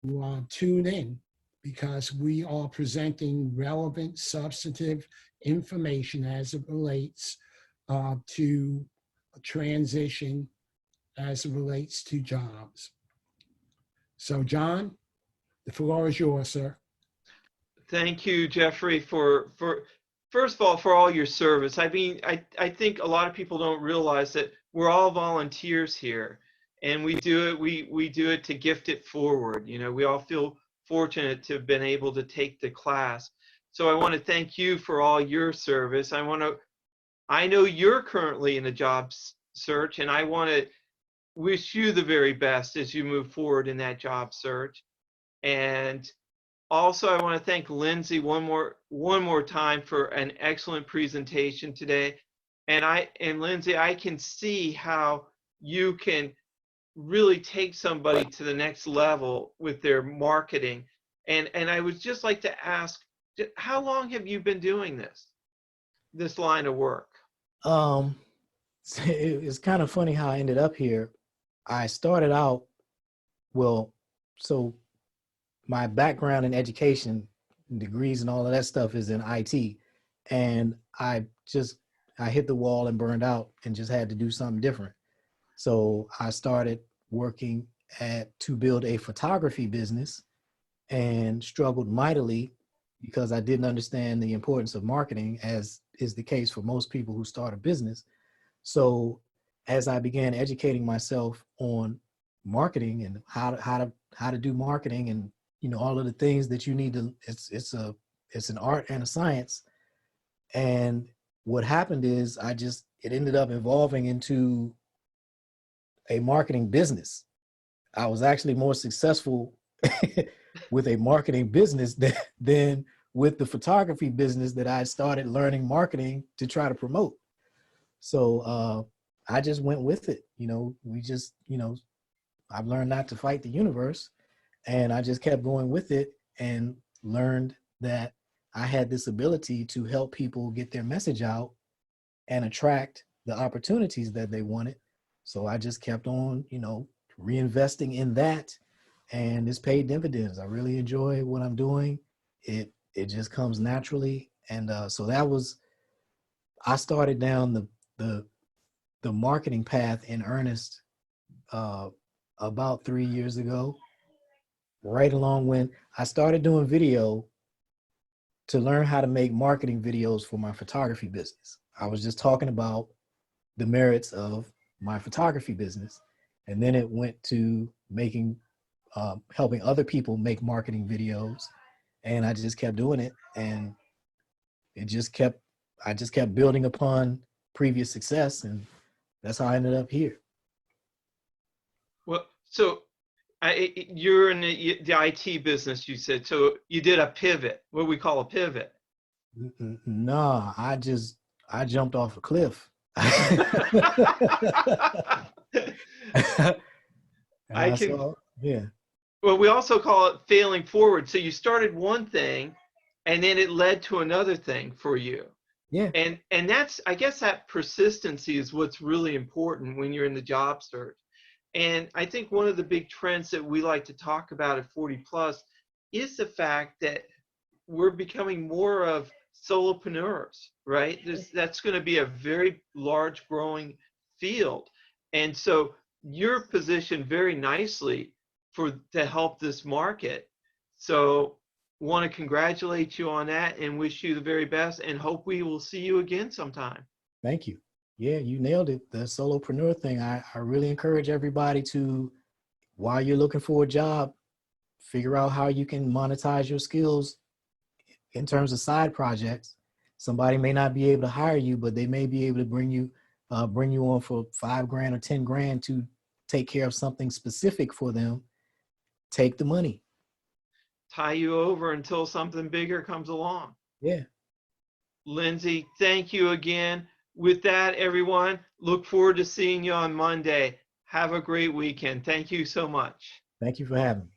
to tune in, because we are presenting relevant, substantive information as it relates to transition, as it relates to jobs. So, John, the floor is yours, sir. Thank you, Jeffrey, for first of all, for all your service. I mean, I think a lot of people don't realize that we're all volunteers here, and we do it to gift it forward. You know, we all feel fortunate to have been able to take the class. So I want to thank you for all your service. I know you're currently in a job search, and I want to wish you the very best as you move forward in that job search. And also, I want to thank Lindsay one more time for an excellent presentation today. And Lindsay, I can see how you can really take somebody to the next level with their marketing. And I would just like to ask, how long have you been doing this line of work? It's kind of funny how I ended up here. I started out, well, so my background in education, degrees and all of that stuff is in IT. And I hit the wall and burned out and just had to do something different. So I started working to build a photography business and struggled mightily because I didn't understand the importance of marketing, as is the case for most people who start a business. So as I began educating myself on marketing and how to do marketing, and all of the things that you need to, it's an art and a science. And what happened is it ended up evolving into a marketing business. I was actually more successful with a marketing business than with the photography business that I started learning marketing to try to promote. So I just went with it. I've learned not to fight the universe, and I just kept going with it and learned that I had this ability to help people get their message out and attract the opportunities that they wanted. So I just kept on, reinvesting in that, and it's paid dividends. I really enjoy what I'm doing. It just comes naturally. And so I started down the marketing path in earnest about 3 years ago, right along when I started doing video to learn how to make marketing videos for my photography business. I was just talking about the merits of my photography business. And then it went to helping other people make marketing videos. And I just kept doing it. And I just kept building upon previous success. And that's how I ended up here. Well, so you're in the IT business, you said. So you did a pivot, what we call a pivot. No, I jumped off a cliff. Yeah. Well, we also call it failing forward. So you started one thing and then it led to another thing for you. Yeah. And that's, I guess that persistency is what's really important when you're in the job search. And I think one of the big trends that we like to talk about at 40 Plus is the fact that we're becoming more of solopreneurs, right? That's going to be a very large growing field. And so you're positioned very nicely to help this market. So want to congratulate you on that and wish you the very best and hope we will see you again sometime. Thank you. Yeah, you nailed it. The solopreneur thing. I really encourage everybody to, while you're looking for a job, figure out how you can monetize your skills in terms of side projects. Somebody may not be able to hire you, but they may be able to bring you on for $5,000 or $10,000 to take care of something specific for them. Take the money. Tie you over until something bigger comes along. Yeah. Lenzy, thank you again. With that, everyone, look forward to seeing you on Monday. Have a great weekend. Thank you so much. Thank you for having me.